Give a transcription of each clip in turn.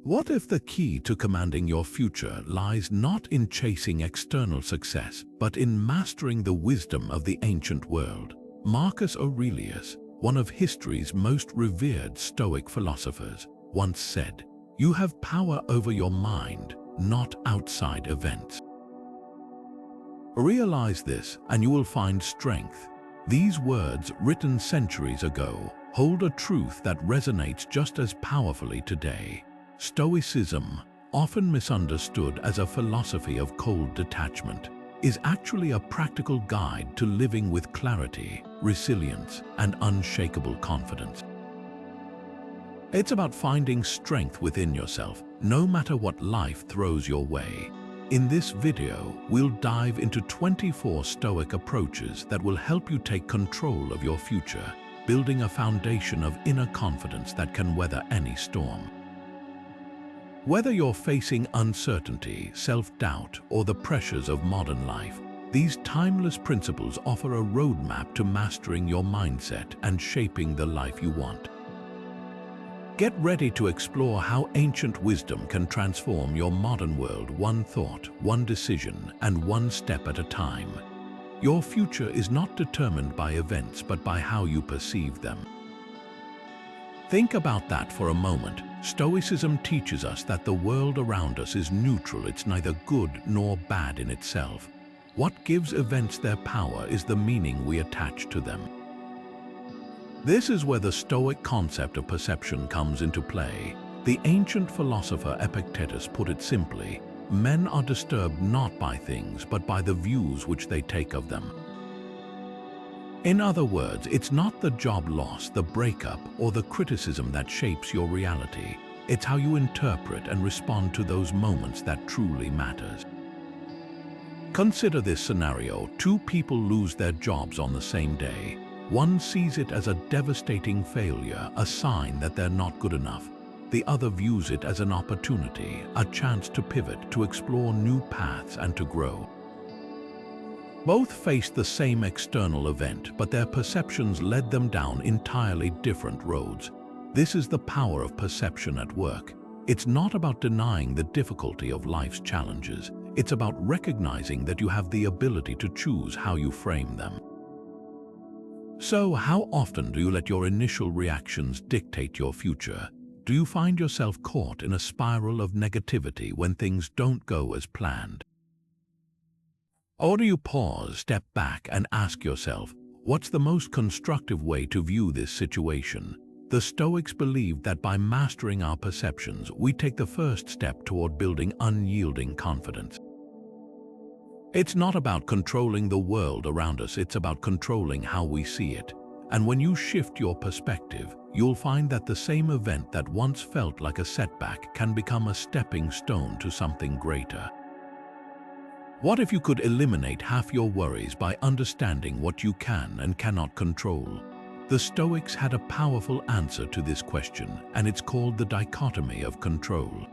What if the key to commanding your future lies not in chasing external success, but in mastering the wisdom of the ancient world? Marcus Aurelius, one of history's most revered Stoic philosophers, once said, "You have power over your mind, not outside events." Realize this and you will find strength. These words, written centuries ago, hold a truth that resonates just as powerfully today. Stoicism, often misunderstood as a philosophy of cold detachment, is actually a practical guide to living with clarity, resilience, and unshakable confidence. It's about finding strength within yourself, no matter what life throws your way. In this video, we'll dive into 24 Stoic approaches that will help you take control of your future, building a foundation of inner confidence that can weather any storm. Whether you're facing uncertainty, self-doubt, or the pressures of modern life, these timeless principles offer a roadmap to mastering your mindset and shaping the life you want. Get ready to explore how ancient wisdom can transform your modern world one thought, one decision, and one step at a time. Your future is not determined by events, but by how you perceive them. Think about that for a moment. Stoicism teaches us that the world around us is neutral. It's neither good nor bad in itself. What gives events their power is the meaning we attach to them. This is where the Stoic concept of perception comes into play. The ancient philosopher Epictetus put it simply, men are disturbed not by things, but by the views which they take of them. In other words, it's not the job loss, the breakup, or the criticism that shapes your reality. It's how you interpret and respond to those moments that truly matters. Consider this scenario. Two people lose their jobs on the same day. One sees it as a devastating failure, a sign that they're not good enough. The other views it as an opportunity, a chance to pivot, to explore new paths and to grow. Both faced the same external event, but their perceptions led them down entirely different roads. This is the power of perception at work. It's not about denying the difficulty of life's challenges. It's about recognizing that you have the ability to choose how you frame them. So, how often do you let your initial reactions dictate your future? Do you find yourself caught in a spiral of negativity when things don't go as planned? Or do you pause, step back, and ask yourself, what's the most constructive way to view this situation? The Stoics believed that by mastering our perceptions, we take the first step toward building unyielding confidence. It's not about controlling the world around us, it's about controlling how we see it. And when you shift your perspective, you'll find that the same event that once felt like a setback can become a stepping stone to something greater. What if you could eliminate half your worries by understanding what you can and cannot control? The Stoics had a powerful answer to this question, and it's called the Dichotomy of Control.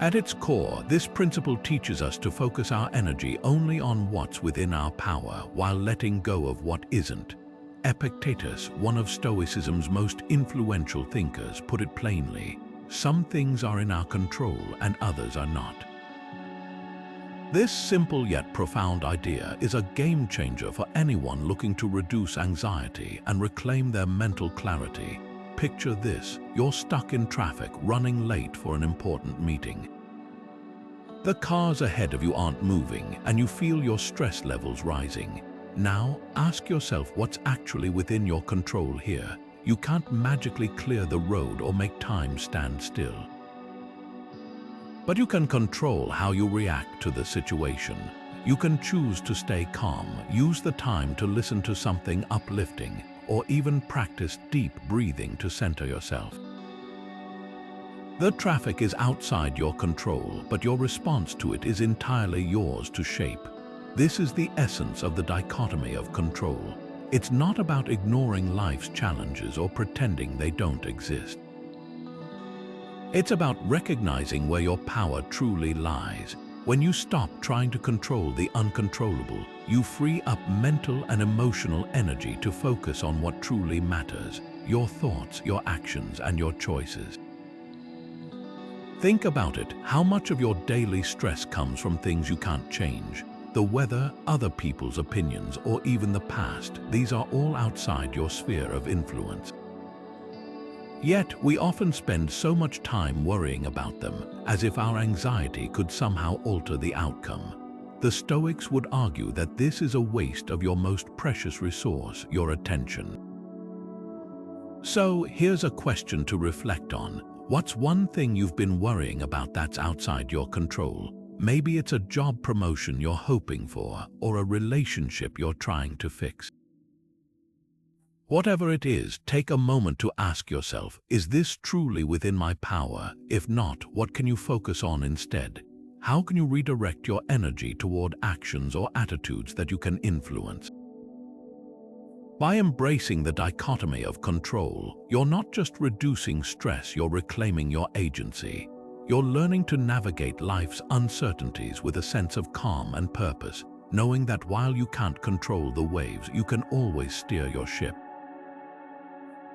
At its core, this principle teaches us to focus our energy only on what's within our power while letting go of what isn't. Epictetus, one of Stoicism's most influential thinkers, put it plainly, some things are in our control and others are not. This simple yet profound idea is a game changer for anyone looking to reduce anxiety and reclaim their mental clarity. Picture this, you're stuck in traffic, running late for an important meeting. The cars ahead of you aren't moving, and you feel your stress levels rising. Now, ask yourself what's actually within your control here. You can't magically clear the road or make time stand still. But you can control how you react to the situation. You can choose to stay calm, use the time to listen to something uplifting, or even practice deep breathing to center yourself. The traffic is outside your control, but your response to it is entirely yours to shape. This is the essence of the dichotomy of control. It's not about ignoring life's challenges or pretending they don't exist. It's about recognizing where your power truly lies. When you stop trying to control the uncontrollable, you free up mental and emotional energy to focus on what truly matters, your thoughts, your actions, and your choices. Think about it. How much of your daily stress comes from things you can't change? The weather, other people's opinions, or even the past. These are all outside your sphere of influence. Yet, we often spend so much time worrying about them, as if our anxiety could somehow alter the outcome. The Stoics would argue that this is a waste of your most precious resource, your attention. So, here's a question to reflect on. What's one thing you've been worrying about that's outside your control? Maybe it's a job promotion you're hoping for, or a relationship you're trying to fix. Whatever it is, take a moment to ask yourself, is this truly within my power? If not, what can you focus on instead? How can you redirect your energy toward actions or attitudes that you can influence? By embracing the dichotomy of control, you're not just reducing stress, you're reclaiming your agency. You're learning to navigate life's uncertainties with a sense of calm and purpose, knowing that while you can't control the waves, you can always steer your ship.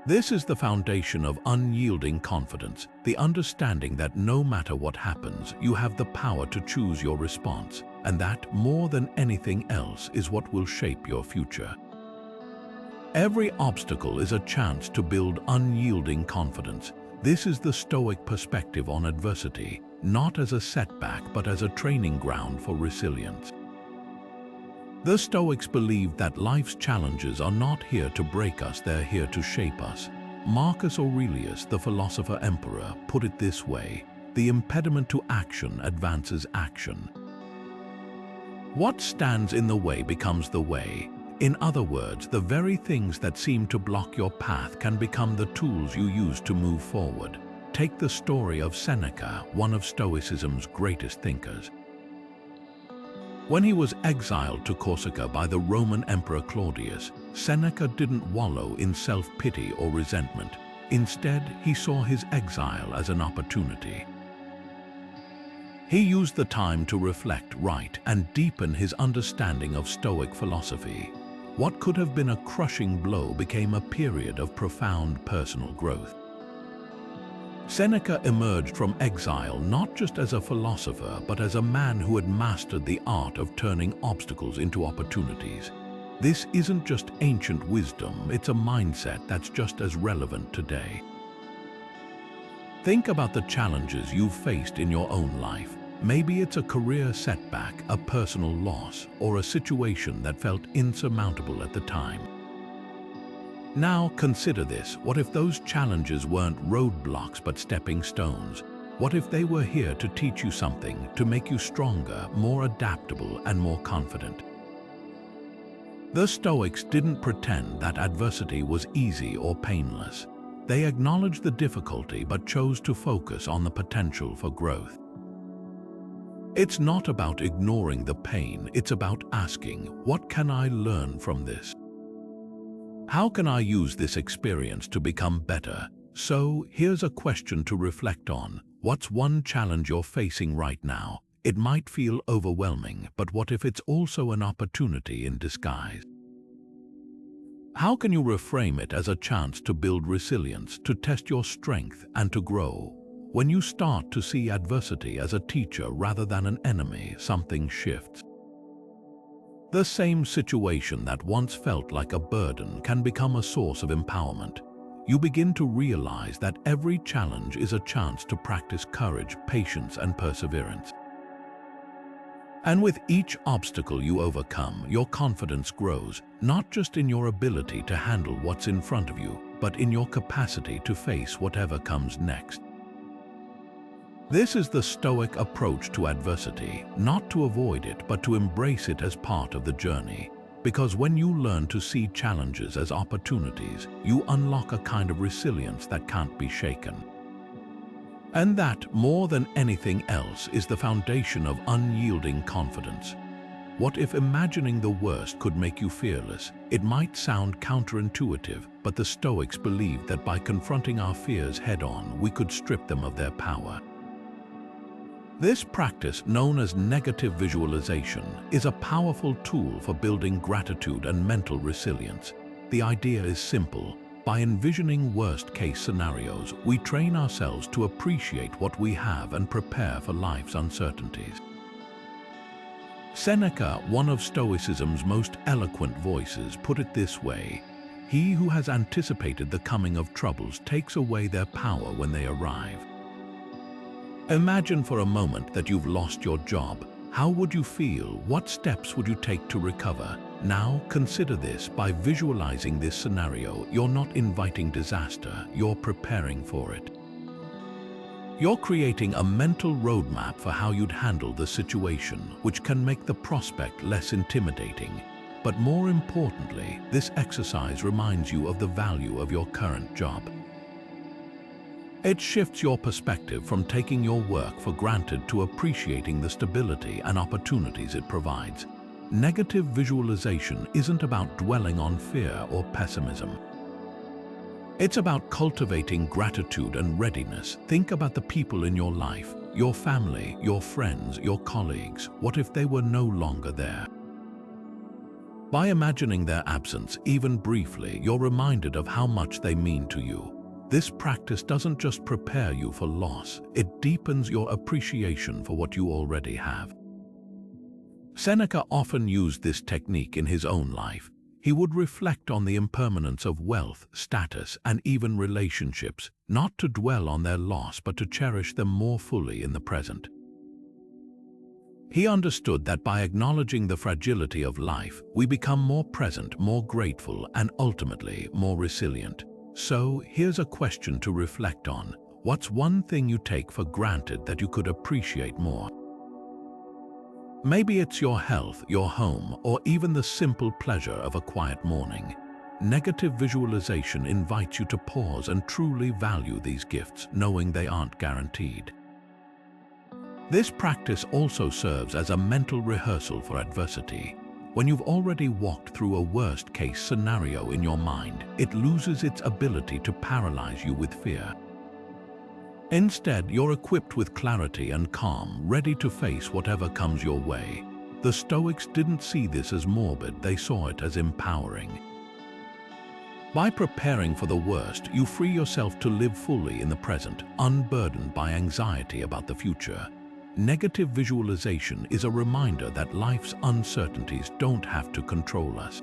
This is the foundation of unyielding confidence, the understanding that no matter what happens, you have the power to choose your response, and that, more than anything else, is what will shape your future. Every obstacle is a chance to build unyielding confidence. This is the Stoic perspective on adversity, not as a setback but as a training ground for resilience. The Stoics believed that life's challenges are not here to break us, they're here to shape us. Marcus Aurelius, the philosopher-emperor, put it this way: the impediment to action advances action. What stands in the way becomes the way. In other words, the very things that seem to block your path can become the tools you use to move forward. Take the story of Seneca, one of Stoicism's greatest thinkers. When he was exiled to Corsica by the Roman Emperor Claudius, Seneca didn't wallow in self-pity or resentment. Instead, he saw his exile as an opportunity. He used the time to reflect, write, and deepen his understanding of Stoic philosophy. What could have been a crushing blow became a period of profound personal growth. Seneca emerged from exile not just as a philosopher, but as a man who had mastered the art of turning obstacles into opportunities. This isn't just ancient wisdom, it's a mindset that's just as relevant today. Think about the challenges you've faced in your own life. Maybe it's a career setback, a personal loss, or a situation that felt insurmountable at the time. Now consider this: what if those challenges weren't roadblocks but stepping stones? What if they were here to teach you something, to make you stronger, more adaptable, and more confident? The Stoics didn't pretend that adversity was easy or painless. They acknowledged the difficulty but chose to focus on the potential for growth. It's not about ignoring the pain, it's about asking, what can I learn from this? How can I use this experience to become better? So, here's a question to reflect on. What's one challenge you're facing right now? It might feel overwhelming, but what if it's also an opportunity in disguise? How can you reframe it as a chance to build resilience, to test your strength, and to grow? When you start to see adversity as a teacher rather than an enemy, something shifts. The same situation that once felt like a burden can become a source of empowerment. You begin to realize that every challenge is a chance to practice courage, patience, and perseverance. And with each obstacle you overcome, your confidence grows, not just in your ability to handle what's in front of you, but in your capacity to face whatever comes next. This is the Stoic approach to adversity, not to avoid it, but to embrace it as part of the journey. Because when you learn to see challenges as opportunities, you unlock a kind of resilience that can't be shaken. And that, more than anything else, is the foundation of unyielding confidence. What if imagining the worst could make you fearless? It might sound counterintuitive, but the Stoics believed that by confronting our fears head-on, we could strip them of their power. This practice, known as negative visualization, is a powerful tool for building gratitude and mental resilience. The idea is simple. By envisioning worst-case scenarios, we train ourselves to appreciate what we have and prepare for life's uncertainties. Seneca, one of Stoicism's most eloquent voices, put it this way: "He who has anticipated the coming of troubles takes away their power when they arrive." Imagine for a moment that you've lost your job. How would you feel? What steps would you take to recover? Now, consider this. By visualizing this scenario, you're not inviting disaster, you're preparing for it. You're creating a mental roadmap for how you'd handle the situation, which can make the prospect less intimidating. But more importantly, this exercise reminds you of the value of your current job. It shifts your perspective from taking your work for granted to appreciating the stability and opportunities it provides. Negative visualization isn't about dwelling on fear or pessimism. It's about cultivating gratitude and readiness. Think about the people in your life, your family, your friends, your colleagues. What if they were no longer there? By imagining their absence, even briefly, you're reminded of how much they mean to you. This practice doesn't just prepare you for loss, it deepens your appreciation for what you already have. Seneca often used this technique in his own life. He would reflect on the impermanence of wealth, status, and even relationships, not to dwell on their loss but to cherish them more fully in the present. He understood that by acknowledging the fragility of life, we become more present, more grateful, and ultimately more resilient. So, here's a question to reflect on. What's one thing you take for granted that you could appreciate more? Maybe it's your health, your home, or even the simple pleasure of a quiet morning. Negative visualization invites you to pause and truly value these gifts, knowing they aren't guaranteed. This practice also serves as a mental rehearsal for adversity. When you've already walked through a worst-case scenario in your mind, it loses its ability to paralyze you with fear. Instead, you're equipped with clarity and calm, ready to face whatever comes your way. The Stoics didn't see this as morbid, they saw it as empowering. By preparing for the worst, you free yourself to live fully in the present, unburdened by anxiety about the future. Negative visualization is a reminder that life's uncertainties don't have to control us.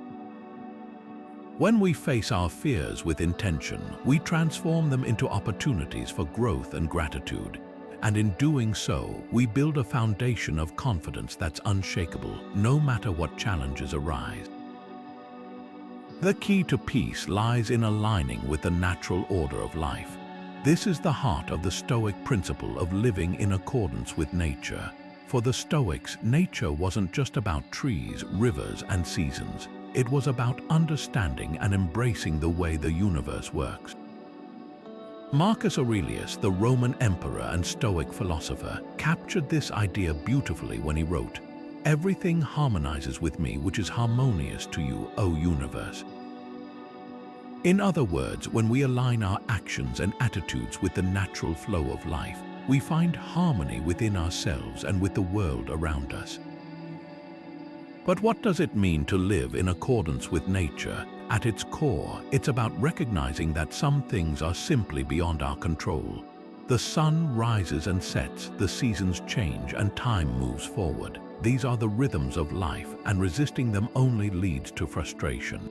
When we face our fears with intention, we transform them into opportunities for growth and gratitude. And in doing so, we build a foundation of confidence that's unshakable, no matter what challenges arise. The key to peace lies in aligning with the natural order of life. This is the heart of the Stoic principle of living in accordance with nature. For the Stoics, nature wasn't just about trees, rivers, and seasons. It was about understanding and embracing the way the universe works. Marcus Aurelius, the Roman emperor and Stoic philosopher, captured this idea beautifully when he wrote, "Everything harmonizes with me which is harmonious to you, O universe." In other words, when we align our actions and attitudes with the natural flow of life, we find harmony within ourselves and with the world around us. But what does it mean to live in accordance with nature? At its core, it's about recognizing that some things are simply beyond our control. The sun rises and sets, the seasons change, and time moves forward. These are the rhythms of life, and resisting them only leads to frustration.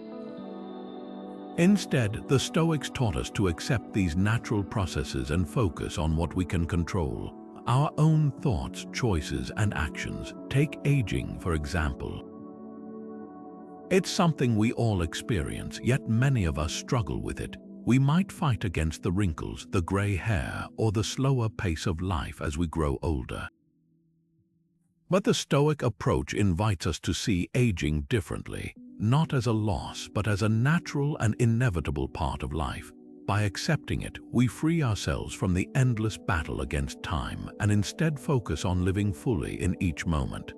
Instead, the Stoics taught us to accept these natural processes and focus on what we can control: our own thoughts, choices, and actions. Take aging, for example. It's something we all experience, yet many of us struggle with it. We might fight against the wrinkles, the gray hair, or the slower pace of life as we grow older. But the Stoic approach invites us to see aging differently, not as a loss, but as a natural and inevitable part of life. By accepting it, we free ourselves from the endless battle against time and instead focus on living fully in each moment.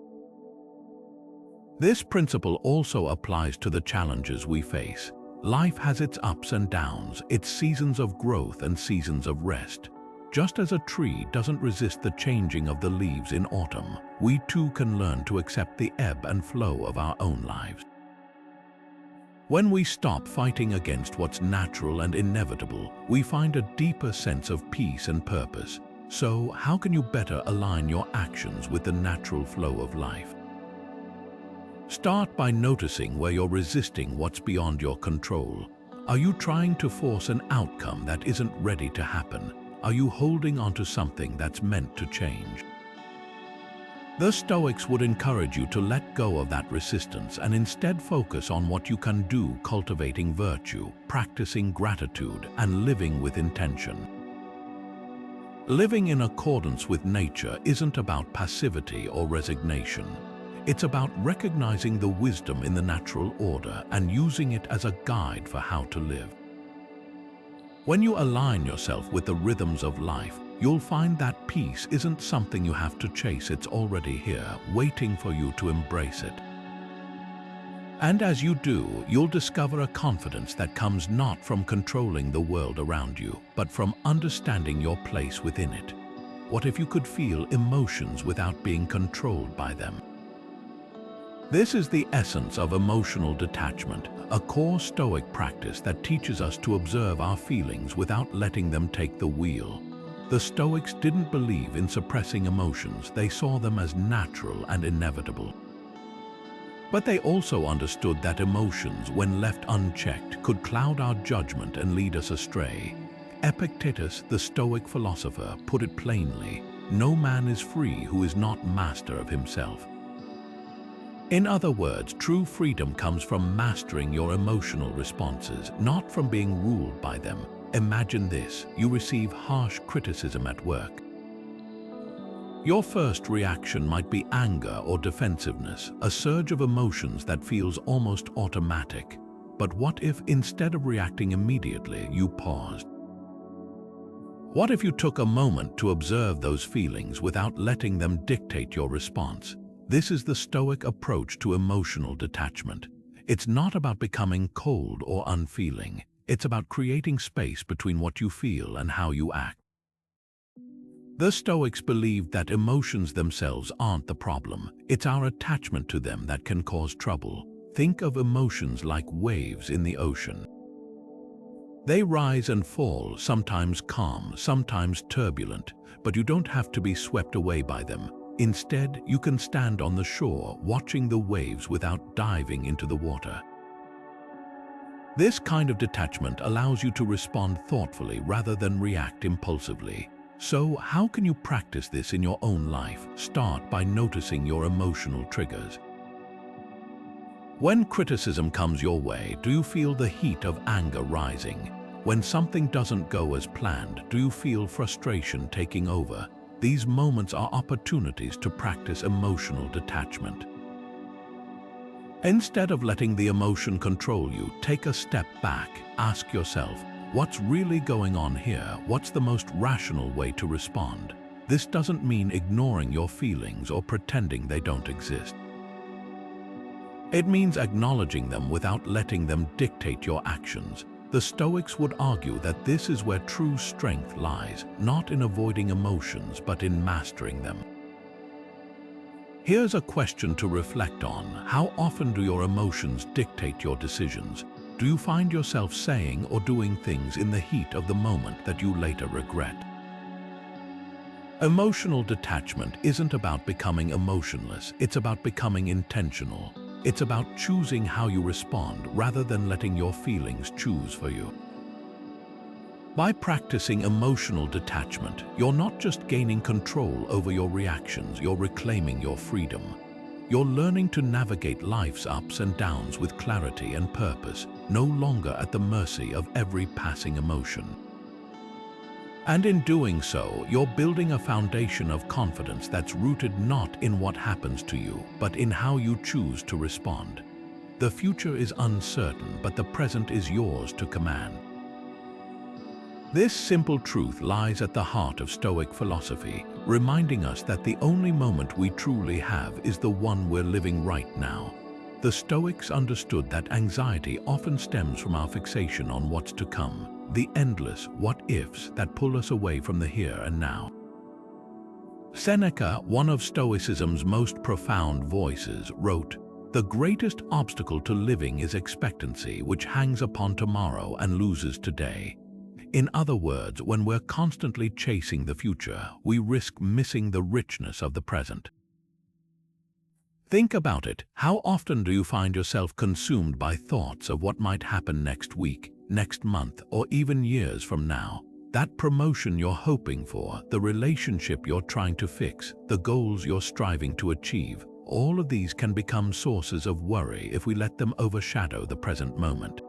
This principle also applies to the challenges we face. Life has its ups and downs, its seasons of growth and seasons of rest. Just as a tree doesn't resist the changing of the leaves in autumn, we too can learn to accept the ebb and flow of our own lives. When we stop fighting against what's natural and inevitable, we find a deeper sense of peace and purpose. So, how can you better align your actions with the natural flow of life? Start by noticing where you're resisting what's beyond your control. Are you trying to force an outcome that isn't ready to happen? Are you holding onto something that's meant to change? The Stoics would encourage you to let go of that resistance and instead focus on what you can do, cultivating virtue, practicing gratitude, and living with intention. Living in accordance with nature isn't about passivity or resignation. It's about recognizing the wisdom in the natural order and using it as a guide for how to live. When you align yourself with the rhythms of life, you'll find that peace isn't something you have to chase. It's already here, waiting for you to embrace it. And as you do, you'll discover a confidence that comes not from controlling the world around you, but from understanding your place within it. What if you could feel emotions without being controlled by them? This is the essence of emotional detachment, a core Stoic practice that teaches us to observe our feelings without letting them take the wheel. The Stoics didn't believe in suppressing emotions. They saw them as natural and inevitable. But they also understood that emotions, when left unchecked, could cloud our judgment and lead us astray. Epictetus, the Stoic philosopher, put it plainly: no man is free who is not master of himself. In other words, true freedom comes from mastering your emotional responses, not from being ruled by them. Imagine this: you receive harsh criticism at work. Your first reaction might be anger or defensiveness, a surge of emotions that feels almost automatic. But what if, instead of reacting immediately, you paused? What if you took a moment to observe those feelings without letting them dictate your response? This is the Stoic approach to emotional detachment. It's not about becoming cold or unfeeling. It's about creating space between what you feel and how you act. The Stoics believed that emotions themselves aren't the problem. It's our attachment to them that can cause trouble. Think of emotions like waves in the ocean. They rise and fall, sometimes calm, sometimes turbulent, but you don't have to be swept away by them. Instead, you can stand on the shore, watching the waves without diving into the water. This kind of detachment allows you to respond thoughtfully rather than react impulsively. So, how can you practice this in your own life? Start by noticing your emotional triggers. When criticism comes your way, do you feel the heat of anger rising? When something doesn't go as planned, do you feel frustration taking over? These moments are opportunities to practice emotional detachment. Instead of letting the emotion control you, take a step back. Ask yourself, what's really going on here? What's the most rational way to respond? This doesn't mean ignoring your feelings or pretending they don't exist. It means acknowledging them without letting them dictate your actions. The Stoics would argue that this is where true strength lies, not in avoiding emotions, but in mastering them. Here's a question to reflect on. How often do your emotions dictate your decisions? Do you find yourself saying or doing things in the heat of the moment that you later regret? Emotional detachment isn't about becoming emotionless. It's about becoming intentional. It's about choosing how you respond rather than letting your feelings choose for you. By practicing emotional detachment, you're not just gaining control over your reactions, you're reclaiming your freedom. You're learning to navigate life's ups and downs with clarity and purpose, no longer at the mercy of every passing emotion. And in doing so, you're building a foundation of confidence that's rooted not in what happens to you, but in how you choose to respond. The future is uncertain, but the present is yours to command. This simple truth lies at the heart of Stoic philosophy, reminding us that the only moment we truly have is the one we're living right now. The Stoics understood that anxiety often stems from our fixation on what's to come, the endless what-ifs that pull us away from the here and now. Seneca, one of Stoicism's most profound voices, wrote, The greatest obstacle to living is expectancy, which hangs upon tomorrow and loses today. In other words, when we're constantly chasing the future, we risk missing the richness of the present. Think about it. How often do you find yourself consumed by thoughts of what might happen next week, next month, or even years from now? That promotion you're hoping for, the relationship you're trying to fix, the goals you're striving to achieve, all of these can become sources of worry if we let them overshadow the present moment.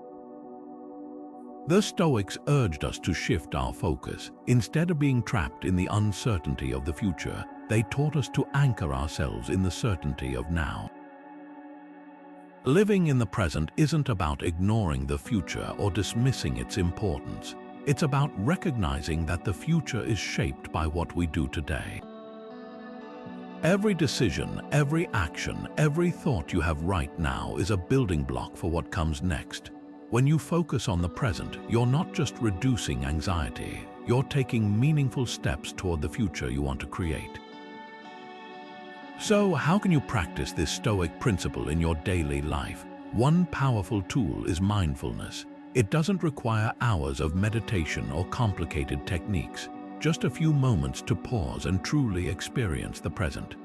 The Stoics urged us to shift our focus. Instead of being trapped in the uncertainty of the future, they taught us to anchor ourselves in the certainty of now. Living in the present isn't about ignoring the future or dismissing its importance. It's about recognizing that the future is shaped by what we do today. Every decision, every action, every thought you have right now is a building block for what comes next. When you focus on the present, you're not just reducing anxiety, you're taking meaningful steps toward the future you want to create. So, how can you practice this Stoic principle in your daily life? One powerful tool is mindfulness. It doesn't require hours of meditation or complicated techniques, just a few moments to pause and truly experience the present.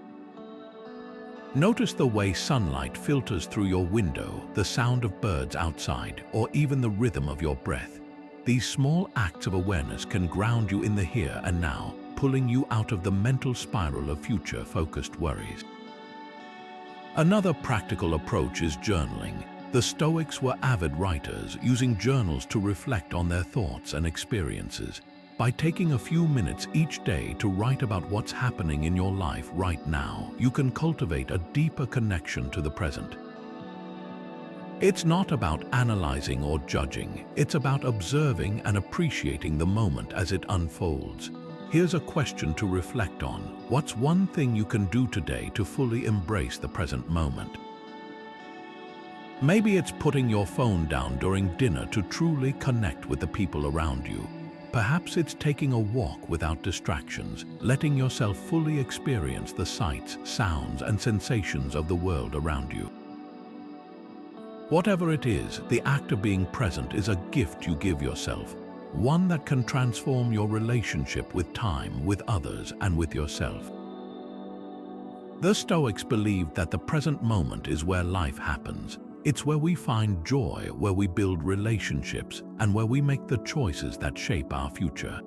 Notice the way sunlight filters through your window, the sound of birds outside, or even the rhythm of your breath. These small acts of awareness can ground you in the here and now, pulling you out of the mental spiral of future-focused worries. Another practical approach is journaling. The Stoics were avid writers, using journals to reflect on their thoughts and experiences. By taking a few minutes each day to write about what's happening in your life right now, you can cultivate a deeper connection to the present. It's not about analyzing or judging, it's about observing and appreciating the moment as it unfolds. Here's a question to reflect on. What's one thing you can do today to fully embrace the present moment? Maybe it's putting your phone down during dinner to truly connect with the people around you. Perhaps it's taking a walk without distractions, letting yourself fully experience the sights, sounds, and sensations of the world around you. Whatever it is, the act of being present is a gift you give yourself, one that can transform your relationship with time, with others, and with yourself. The Stoics believed that the present moment is where life happens. It's where we find joy, where we build relationships, and where we make the choices that shape our future.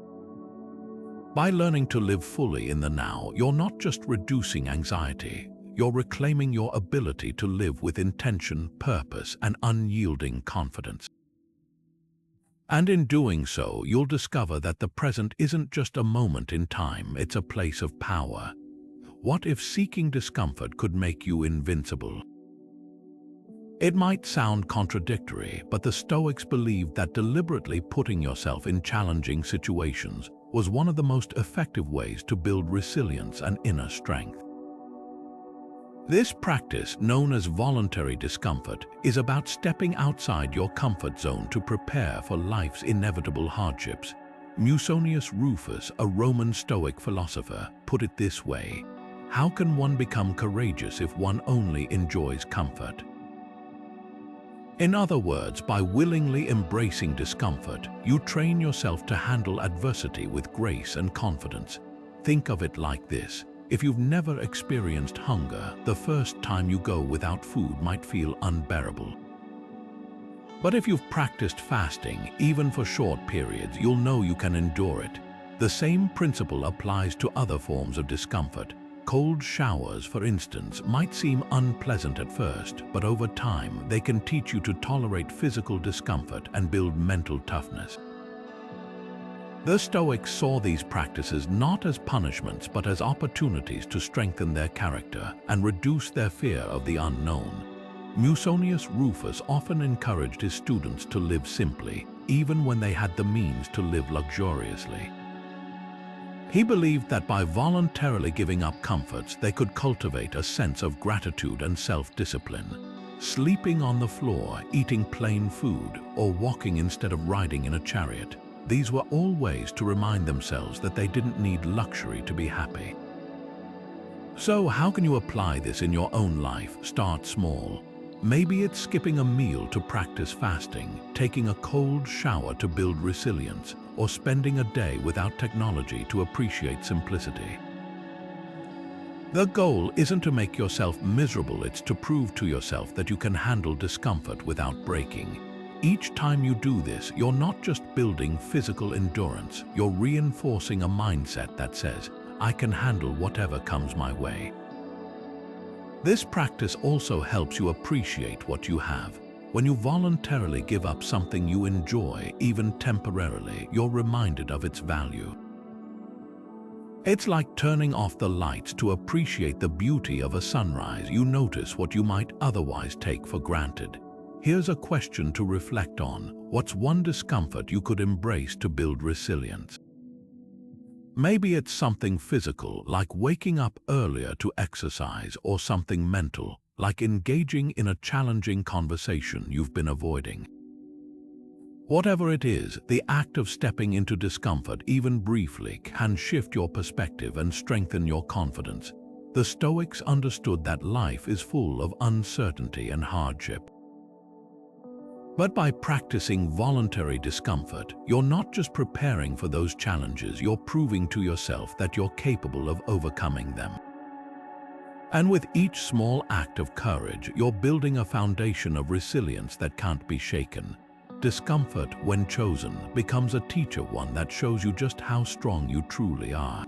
By learning to live fully in the now, you're not just reducing anxiety, you're reclaiming your ability to live with intention, purpose, and unyielding confidence. And in doing so, you'll discover that the present isn't just a moment in time, it's a place of power. What if seeking discomfort could make you invincible? It might sound contradictory, but the Stoics believed that deliberately putting yourself in challenging situations was one of the most effective ways to build resilience and inner strength. This practice, known as voluntary discomfort, is about stepping outside your comfort zone to prepare for life's inevitable hardships. Musonius Rufus, a Roman Stoic philosopher, put it this way: how can one become courageous if one only enjoys comfort? In other words, by willingly embracing discomfort, you train yourself to handle adversity with grace and confidence. Think of it like this. If you've never experienced hunger, the first time you go without food might feel unbearable. But if you've practiced fasting, even for short periods, you'll know you can endure it. The same principle applies to other forms of discomfort. Cold showers, for instance, might seem unpleasant at first, but over time they can teach you to tolerate physical discomfort and build mental toughness. The Stoics saw these practices not as punishments but as opportunities to strengthen their character and reduce their fear of the unknown. Musonius Rufus often encouraged his students to live simply, even when they had the means to live luxuriously. He believed that by voluntarily giving up comforts, they could cultivate a sense of gratitude and self-discipline. Sleeping on the floor, eating plain food, or walking instead of riding in a chariot, these were all ways to remind themselves that they didn't need luxury to be happy. So how can you apply this in your own life? Start small. Maybe it's skipping a meal to practice fasting, taking a cold shower to build resilience, or spending a day without technology to appreciate simplicity. The goal isn't to make yourself miserable, it's to prove to yourself that you can handle discomfort without breaking. Each time you do this, you're not just building physical endurance, you're reinforcing a mindset that says, I can handle whatever comes my way. This practice also helps you appreciate what you have. When you voluntarily give up something you enjoy, even temporarily, you're reminded of its value. It's like turning off the lights to appreciate the beauty of a sunrise. You notice what you might otherwise take for granted. Here's a question to reflect on. What's one discomfort you could embrace to build resilience? Maybe it's something physical, like waking up earlier to exercise, or something mental, like engaging in a challenging conversation you've been avoiding. Whatever it is, the act of stepping into discomfort, even briefly, can shift your perspective and strengthen your confidence. The Stoics understood that life is full of uncertainty and hardship. But by practicing voluntary discomfort, you're not just preparing for those challenges, you're proving to yourself that you're capable of overcoming them. And with each small act of courage, you're building a foundation of resilience that can't be shaken. Discomfort, when chosen, becomes a teacher, one that shows you just how strong you truly are.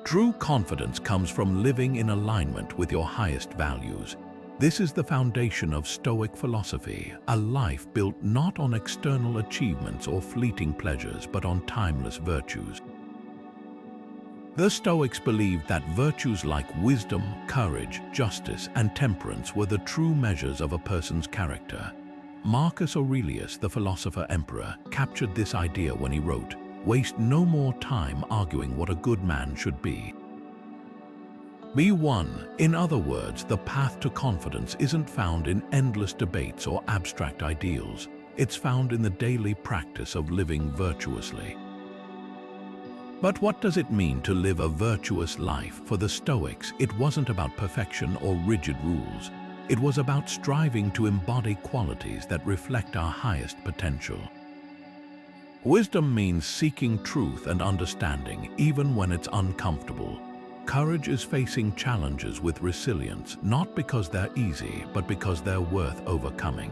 True confidence comes from living in alignment with your highest values. This is the foundation of Stoic philosophy, a life built not on external achievements or fleeting pleasures, but on timeless virtues. The Stoics believed that virtues like wisdom, courage, justice, and temperance were the true measures of a person's character. Marcus Aurelius, the philosopher-emperor, captured this idea when he wrote, "Waste no more time arguing what a good man should be. Be one." In other words, the path to confidence isn't found in endless debates or abstract ideals. It's found in the daily practice of living virtuously. But what does it mean to live a virtuous life? For the Stoics, it wasn't about perfection or rigid rules. It was about striving to embody qualities that reflect our highest potential. Wisdom means seeking truth and understanding, even when it's uncomfortable. Courage is facing challenges with resilience, not because they're easy, but because they're worth overcoming.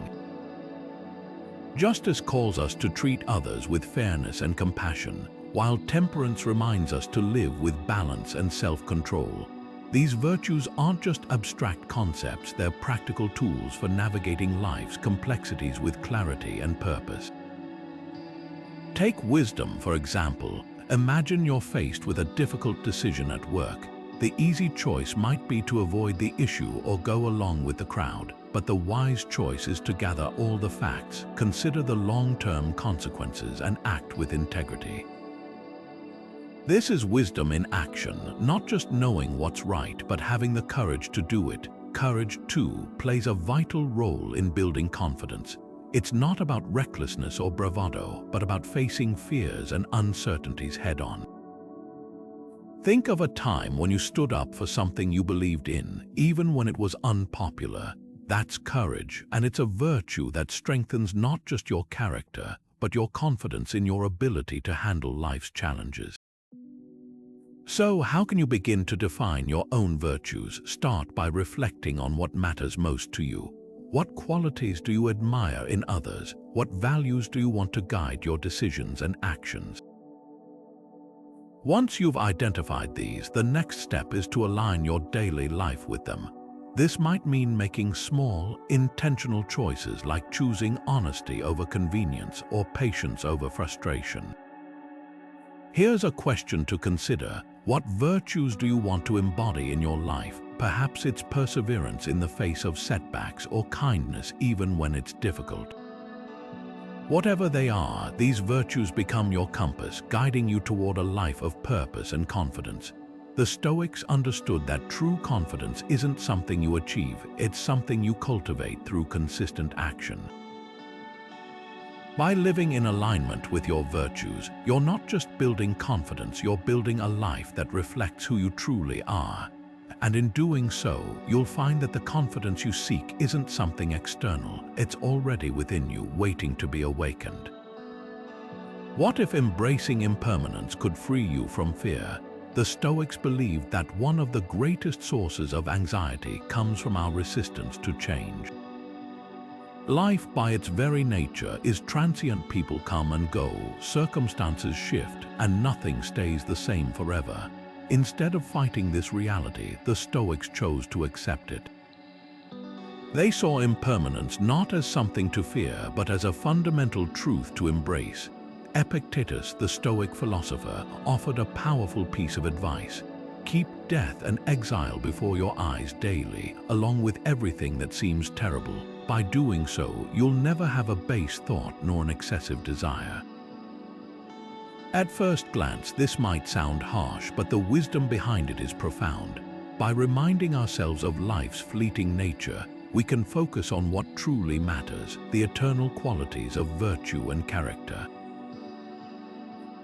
Justice calls us to treat others with fairness and compassion, while temperance reminds us to live with balance and self-control. These virtues aren't just abstract concepts, they're practical tools for navigating life's complexities with clarity and purpose. Take wisdom, for example. Imagine you're faced with a difficult decision at work. The easy choice might be to avoid the issue or go along with the crowd, but the wise choice is to gather all the facts, consider the long-term consequences, and act with integrity. This is wisdom in action, not just knowing what's right, but having the courage to do it. Courage, too, plays a vital role in building confidence. It's not about recklessness or bravado, but about facing fears and uncertainties head-on. Think of a time when you stood up for something you believed in, even when it was unpopular. That's courage, and it's a virtue that strengthens not just your character, but your confidence in your ability to handle life's challenges. So, how can you begin to define your own virtues? Start by reflecting on what matters most to you. What qualities do you admire in others? What values do you want to guide your decisions and actions? Once you've identified these, the next step is to align your daily life with them. This might mean making small, intentional choices like choosing honesty over convenience or patience over frustration. Here's a question to consider. What virtues do you want to embody in your life? Perhaps it's perseverance in the face of setbacks or kindness even when it's difficult. Whatever they are, these virtues become your compass, guiding you toward a life of purpose and confidence. The Stoics understood that true confidence isn't something you achieve, it's something you cultivate through consistent action. By living in alignment with your virtues, you're not just building confidence, you're building a life that reflects who you truly are. And in doing so, you'll find that the confidence you seek isn't something external, it's already within you, waiting to be awakened. What if embracing impermanence could free you from fear? The Stoics believed that one of the greatest sources of anxiety comes from our resistance to change. Life, by its very nature, is transient. People come and go, circumstances shift, and nothing stays the same forever. Instead of fighting this reality, the Stoics chose to accept it. They saw impermanence not as something to fear, but as a fundamental truth to embrace. Epictetus, the Stoic philosopher, offered a powerful piece of advice. Keep death and exile before your eyes daily, along with everything that seems terrible. By doing so, you'll never have a base thought nor an excessive desire. At first glance, this might sound harsh, but the wisdom behind it is profound. By reminding ourselves of life's fleeting nature, we can focus on what truly matters, the eternal qualities of virtue and character.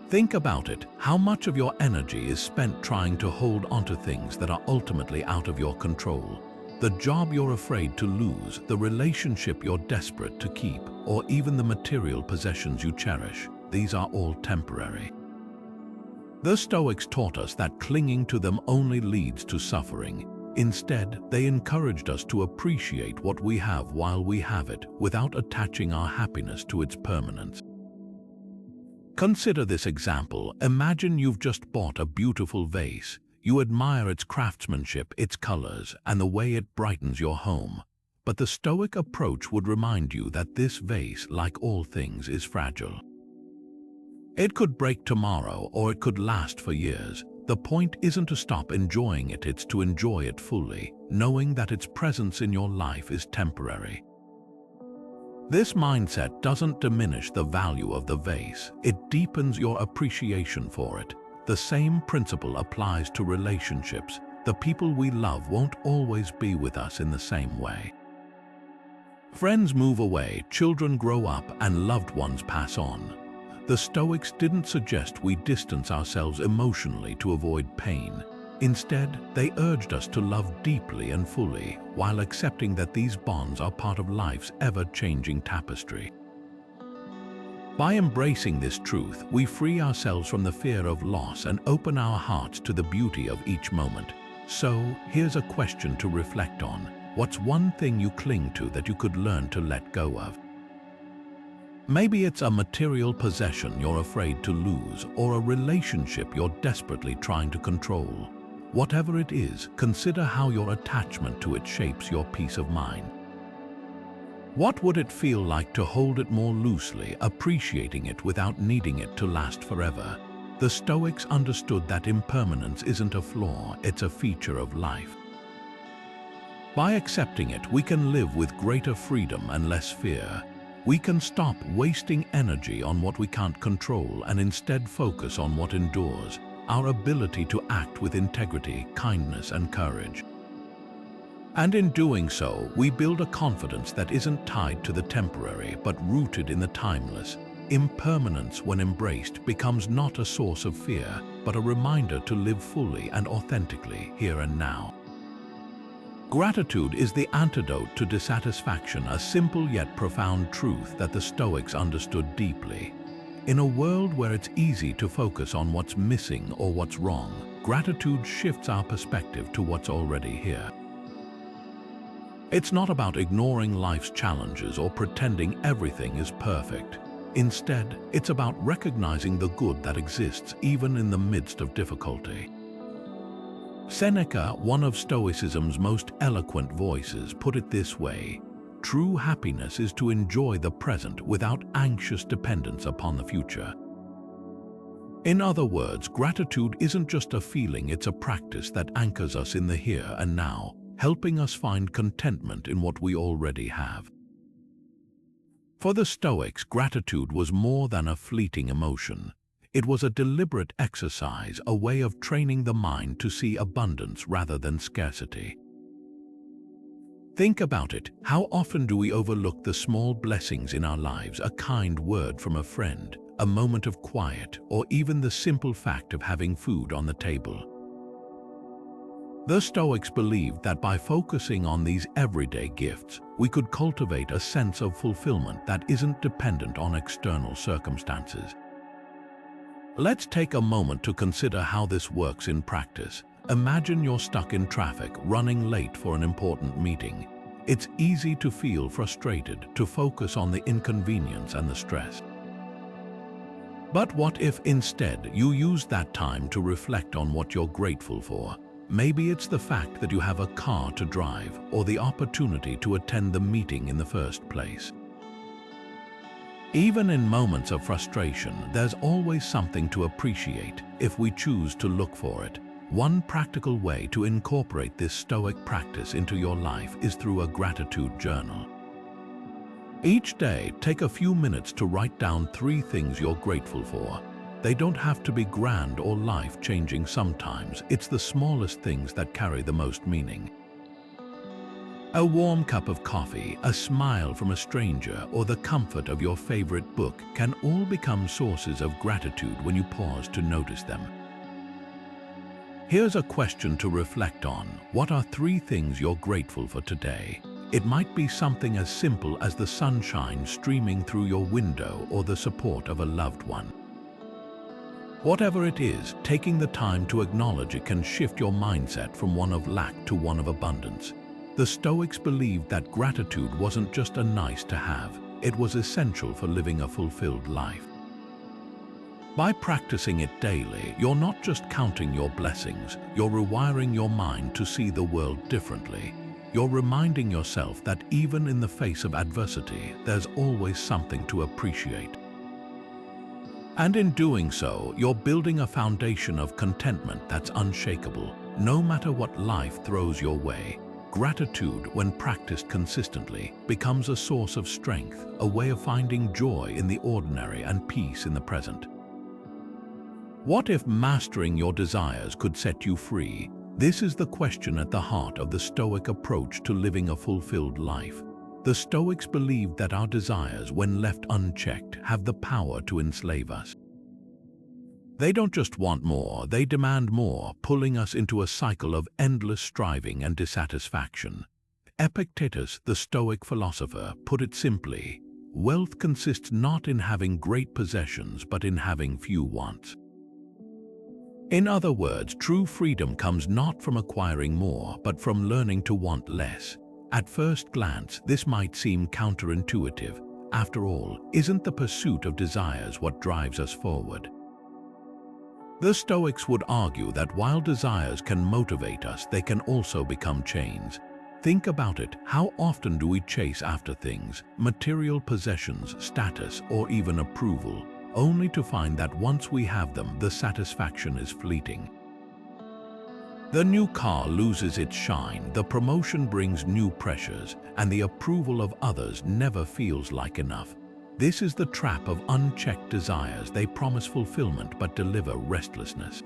Think about it. How much of your energy is spent trying to hold onto things that are ultimately out of your control? The job you're afraid to lose, the relationship you're desperate to keep, or even the material possessions you cherish, these are all temporary. The Stoics taught us that clinging to them only leads to suffering. Instead, they encouraged us to appreciate what we have while we have it, without attaching our happiness to its permanence. Consider this example. Imagine you've just bought a beautiful vase. You admire its craftsmanship, its colors, and the way it brightens your home. But the Stoic approach would remind you that this vase, like all things, is fragile. It could break tomorrow, or it could last for years. The point isn't to stop enjoying it, it's to enjoy it fully, knowing that its presence in your life is temporary. This mindset doesn't diminish the value of the vase, it deepens your appreciation for it. The same principle applies to relationships. The people we love won't always be with us in the same way. Friends move away, children grow up, and loved ones pass on. The Stoics didn't suggest we distance ourselves emotionally to avoid pain. Instead, they urged us to love deeply and fully, while accepting that these bonds are part of life's ever-changing tapestry. By embracing this truth, we free ourselves from the fear of loss and open our hearts to the beauty of each moment. So, here's a question to reflect on. What's one thing you cling to that you could learn to let go of? Maybe it's a material possession you're afraid to lose, or a relationship you're desperately trying to control. Whatever it is, consider how your attachment to it shapes your peace of mind. What would it feel like to hold it more loosely, appreciating it without needing it to last forever? The Stoics understood that impermanence isn't a flaw, it's a feature of life. By accepting it, we can live with greater freedom and less fear. We can stop wasting energy on what we can't control and instead focus on what endures, our ability to act with integrity, kindness, and courage. And in doing so, we build a confidence that isn't tied to the temporary but rooted in the timeless. Impermanence, when embraced, becomes not a source of fear, but a reminder to live fully and authentically here and now. Gratitude is the antidote to dissatisfaction, a simple yet profound truth that the Stoics understood deeply. In a world where it's easy to focus on what's missing or what's wrong, gratitude shifts our perspective to what's already here. It's not about ignoring life's challenges or pretending everything is perfect. Instead, it's about recognizing the good that exists even in the midst of difficulty. Seneca, one of Stoicism's most eloquent voices, put it this way: true happiness is to enjoy the present without anxious dependence upon the future. In other words, gratitude isn't just a feeling, it's a practice that anchors us in the here and now, helping us find contentment in what we already have. For the Stoics, gratitude was more than a fleeting emotion. It was a deliberate exercise, a way of training the mind to see abundance rather than scarcity. Think about it. How often do we overlook the small blessings in our lives, a kind word from a friend, a moment of quiet, or even the simple fact of having food on the table? The Stoics believed that by focusing on these everyday gifts, we could cultivate a sense of fulfillment that isn't dependent on external circumstances. Let's take a moment to consider how this works in practice. Imagine you're stuck in traffic, running late for an important meeting. It's easy to feel frustrated, to focus on the inconvenience and the stress. But what if instead you use that time to reflect on what you're grateful for? Maybe it's the fact that you have a car to drive, or the opportunity to attend the meeting in the first place. Even in moments of frustration, there's always something to appreciate if we choose to look for it. One practical way to incorporate this Stoic practice into your life is through a gratitude journal. Each day, take a few minutes to write down 3 things you're grateful for. They don't have to be grand or life-changing. Sometimes it's the smallest things that carry the most meaning. A warm cup of coffee, a smile from a stranger, or the comfort of your favorite book can all become sources of gratitude when you pause to notice them. Here's a question to reflect on. What are 3 things you're grateful for today? It might be something as simple as the sunshine streaming through your window or the support of a loved one. Whatever it is, taking the time to acknowledge it can shift your mindset from one of lack to one of abundance. The Stoics believed that gratitude wasn't just a nice to have, it was essential for living a fulfilled life. By practicing it daily, you're not just counting your blessings, you're rewiring your mind to see the world differently. You're reminding yourself that even in the face of adversity, there's always something to appreciate. And in doing so, you're building a foundation of contentment that's unshakable, no matter what life throws your way. Gratitude, when practiced consistently, becomes a source of strength, a way of finding joy in the ordinary and peace in the present. What if mastering your desires could set you free? This is the question at the heart of the Stoic approach to living a fulfilled life. The Stoics believed that our desires, when left unchecked, have the power to enslave us. They don't just want more, they demand more, pulling us into a cycle of endless striving and dissatisfaction. Epictetus, the Stoic philosopher, put it simply: wealth consists not in having great possessions, but in having few wants. In other words, true freedom comes not from acquiring more, but from learning to want less. At first glance, this might seem counterintuitive. After all, isn't the pursuit of desires what drives us forward? The Stoics would argue that while desires can motivate us, they can also become chains. Think about it. How often do we chase after things, material possessions, status, or even approval, only to find that once we have them, the satisfaction is fleeting? The new car loses its shine, the promotion brings new pressures, and the approval of others never feels like enough. This is the trap of unchecked desires. They promise fulfillment but deliver restlessness.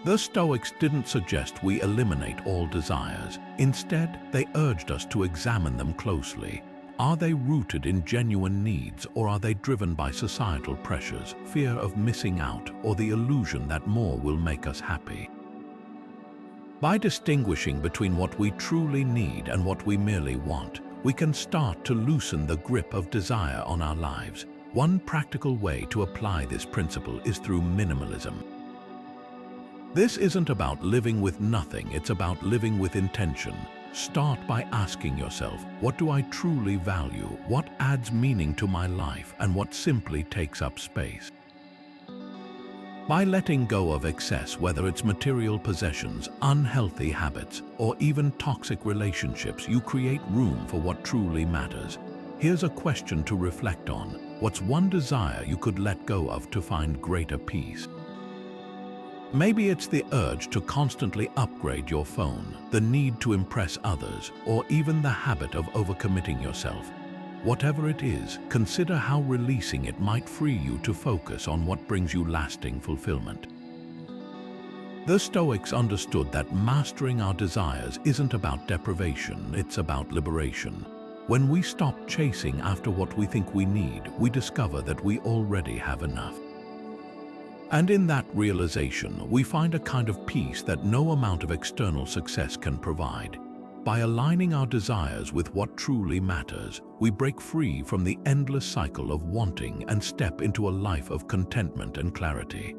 The Stoics didn't suggest we eliminate all desires. Instead, they urged us to examine them closely. Are they rooted in genuine needs, or are they driven by societal pressures, fear of missing out, or the illusion that more will make us happy? By distinguishing between what we truly need and what we merely want, we can start to loosen the grip of desire on our lives. One practical way to apply this principle is through minimalism. This isn't about living with nothing, it's about living with intention. Start by asking yourself, what do I truly value? What adds meaning to my life, and what simply takes up space? By letting go of excess, whether it's material possessions, unhealthy habits, or even toxic relationships, you create room for what truly matters. Here's a question to reflect on. What's one desire you could let go of to find greater peace? Maybe it's the urge to constantly upgrade your phone, the need to impress others, or even the habit of overcommitting yourself. Whatever it is, consider how releasing it might free you to focus on what brings you lasting fulfillment. The Stoics understood that mastering our desires isn't about deprivation, it's about liberation. When we stop chasing after what we think we need, we discover that we already have enough. And in that realization, we find a kind of peace that no amount of external success can provide. By aligning our desires with what truly matters, we break free from the endless cycle of wanting and step into a life of contentment and clarity.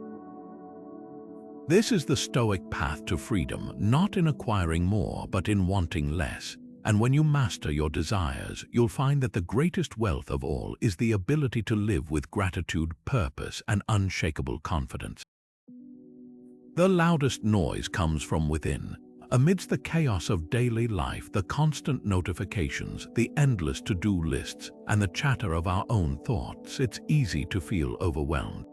This is the Stoic path to freedom, not in acquiring more, but in wanting less. And when you master your desires, you'll find that the greatest wealth of all is the ability to live with gratitude, purpose, and unshakable confidence. The loudest noise comes from within. Amidst the chaos of daily life, the constant notifications, the endless to-do lists, and the chatter of our own thoughts, it's easy to feel overwhelmed.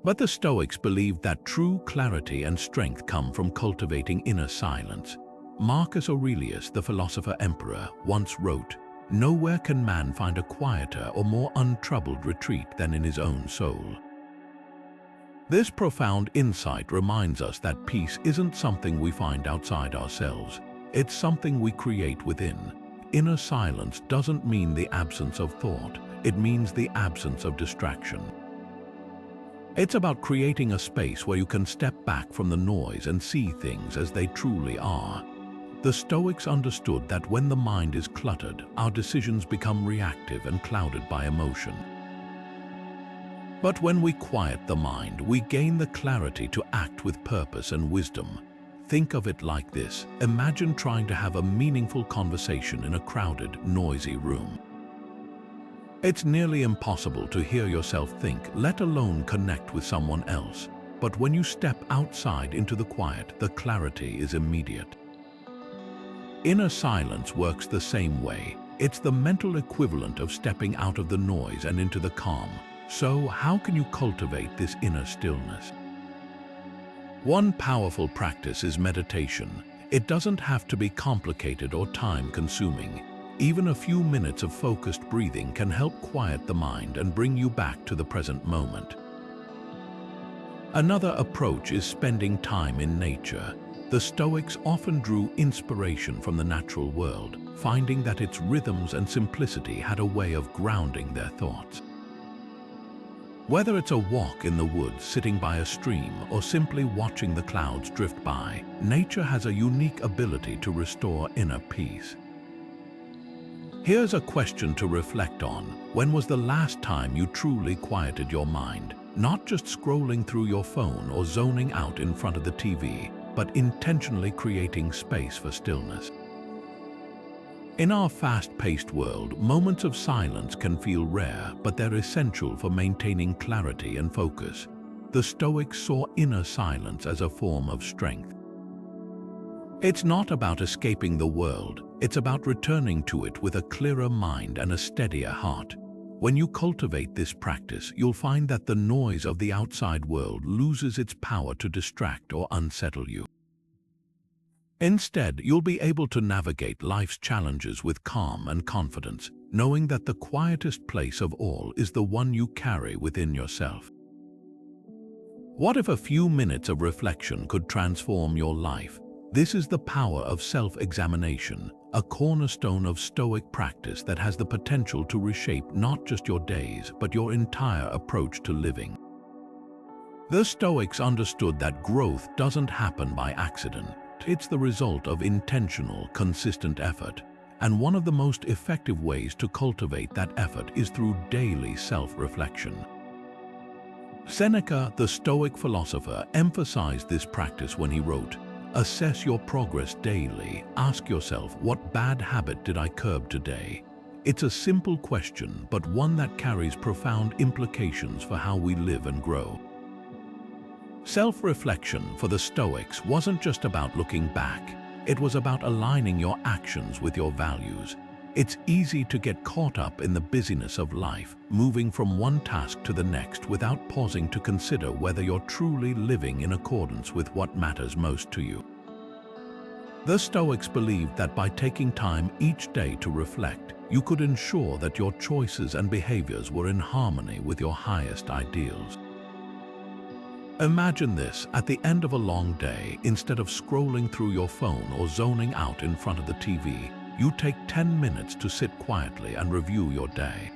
But the Stoics believed that true clarity and strength come from cultivating inner silence. Marcus Aurelius, the philosopher-emperor, once wrote, "Nowhere can man find a quieter or more untroubled retreat than in his own soul." This profound insight reminds us that peace isn't something we find outside ourselves. It's something we create within. Inner silence doesn't mean the absence of thought. It means the absence of distraction. It's about creating a space where you can step back from the noise and see things as they truly are. The Stoics understood that when the mind is cluttered, our decisions become reactive and clouded by emotion. But when we quiet the mind, we gain the clarity to act with purpose and wisdom. Think of it like this. Imagine trying to have a meaningful conversation in a crowded, noisy room. It's nearly impossible to hear yourself think, let alone connect with someone else. But when you step outside into the quiet, the clarity is immediate. Inner silence works the same way. It's the mental equivalent of stepping out of the noise and into the calm. So, how can you cultivate this inner stillness? One powerful practice is meditation. It doesn't have to be complicated or time-consuming. Even a few minutes of focused breathing can help quiet the mind and bring you back to the present moment. Another approach is spending time in nature. The Stoics often drew inspiration from the natural world, finding that its rhythms and simplicity had a way of grounding their thoughts. Whether it's a walk in the woods, sitting by a stream, or simply watching the clouds drift by, nature has a unique ability to restore inner peace. Here's a question to reflect on. When was the last time you truly quieted your mind? Not just scrolling through your phone or zoning out in front of the TV, but intentionally creating space for stillness. In our fast-paced world, moments of silence can feel rare, but they're essential for maintaining clarity and focus. The Stoics saw inner silence as a form of strength. It's not about escaping the world, it's about returning to it with a clearer mind and a steadier heart. When you cultivate this practice, you'll find that the noise of the outside world loses its power to distract or unsettle you. Instead, you'll be able to navigate life's challenges with calm and confidence, knowing that the quietest place of all is the one you carry within yourself. What if a few minutes of reflection could transform your life? This is the power of self-examination, a cornerstone of Stoic practice that has the potential to reshape not just your days, but your entire approach to living. The Stoics understood that growth doesn't happen by accident. It's the result of intentional, consistent effort. And one of the most effective ways to cultivate that effort is through daily self-reflection. Seneca, the Stoic philosopher, emphasized this practice when he wrote, "Assess your progress daily. Ask yourself, what bad habit did I curb today?" It's a simple question, but one that carries profound implications for how we live and grow. Self-reflection for the Stoics wasn't just about looking back. It was about aligning your actions with your values. It's easy to get caught up in the busyness of life, moving from one task to the next without pausing to consider whether you're truly living in accordance with what matters most to you. The Stoics believed that by taking time each day to reflect, you could ensure that your choices and behaviors were in harmony with your highest ideals. Imagine this: at the end of a long day, instead of scrolling through your phone or zoning out in front of the TV, you take 10 minutes to sit quietly and review your day.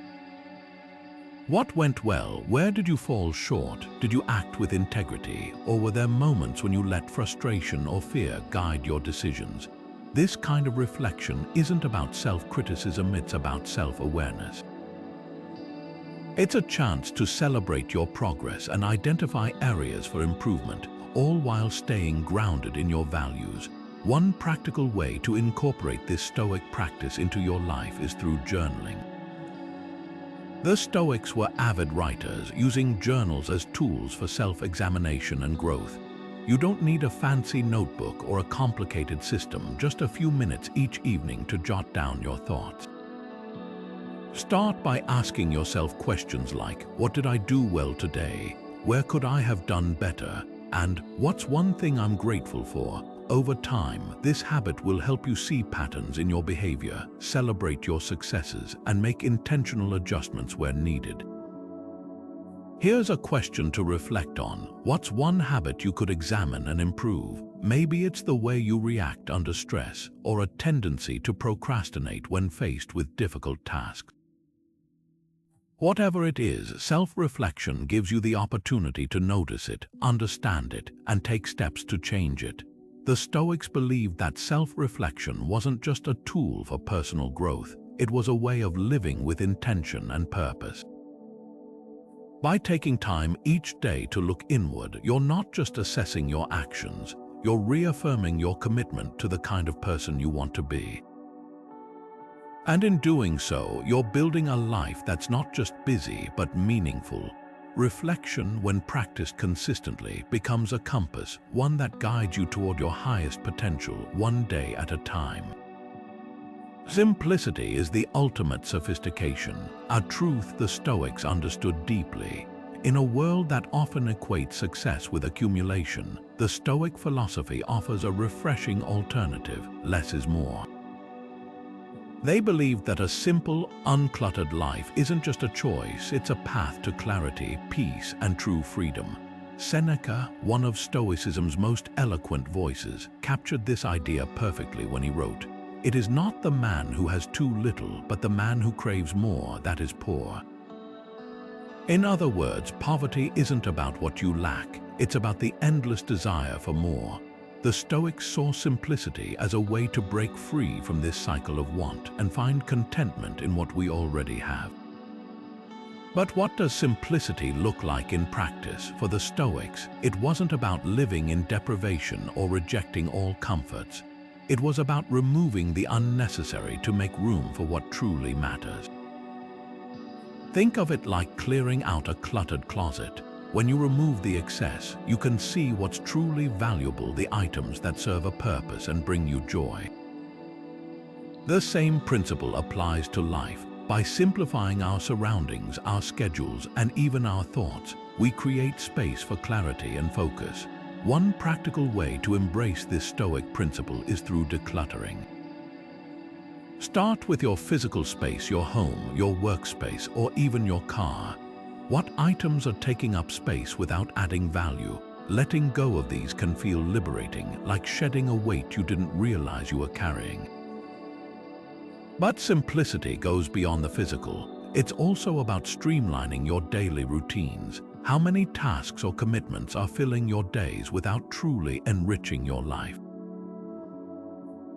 What went well? Where did you fall short? Did you act with integrity? Or were there moments when you let frustration or fear guide your decisions? This kind of reflection isn't about self-criticism, it's about self-awareness. It's a chance to celebrate your progress and identify areas for improvement, all while staying grounded in your values. One practical way to incorporate this Stoic practice into your life is through journaling. The Stoics were avid writers, using journals as tools for self-examination and growth. You don't need a fancy notebook or a complicated system, just a few minutes each evening to jot down your thoughts. Start by asking yourself questions like, what did I do well today? Where could I have done better? And what's one thing I'm grateful for? Over time, this habit will help you see patterns in your behavior, celebrate your successes, and make intentional adjustments where needed. Here's a question to reflect on. What's one habit you could examine and improve? Maybe it's the way you react under stress, or a tendency to procrastinate when faced with difficult tasks. Whatever it is, self-reflection gives you the opportunity to notice it, understand it, and take steps to change it. The Stoics believed that self-reflection wasn't just a tool for personal growth, it was a way of living with intention and purpose. By taking time each day to look inward, you're not just assessing your actions, you're reaffirming your commitment to the kind of person you want to be. And in doing so, you're building a life that's not just busy but meaningful. Reflection, when practiced consistently, becomes a compass, one that guides you toward your highest potential, one day at a time. Simplicity is the ultimate sophistication, a truth the Stoics understood deeply. In a world that often equates success with accumulation, the Stoic philosophy offers a refreshing alternative: less is more. They believed that a simple, uncluttered life isn't just a choice, it's a path to clarity, peace, and true freedom. Seneca, one of Stoicism's most eloquent voices, captured this idea perfectly when he wrote, "It is not the man who has too little, but the man who craves more that is poor." In other words, poverty isn't about what you lack, it's about the endless desire for more. The Stoics saw simplicity as a way to break free from this cycle of want and find contentment in what we already have. But what does simplicity look like in practice? For the Stoics, it wasn't about living in deprivation or rejecting all comforts. It was about removing the unnecessary to make room for what truly matters. Think of it like clearing out a cluttered closet. When you remove the excess, you can see what's truly valuable, the items that serve a purpose and bring you joy. The same principle applies to life. By simplifying our surroundings, our schedules, and even our thoughts, we create space for clarity and focus. One practical way to embrace this Stoic principle is through decluttering. Start with your physical space, your home, your workspace, or even your car. What items are taking up space without adding value? Letting go of these can feel liberating, like shedding a weight you didn't realize you were carrying. But simplicity goes beyond the physical. It's also about streamlining your daily routines. How many tasks or commitments are filling your days without truly enriching your life?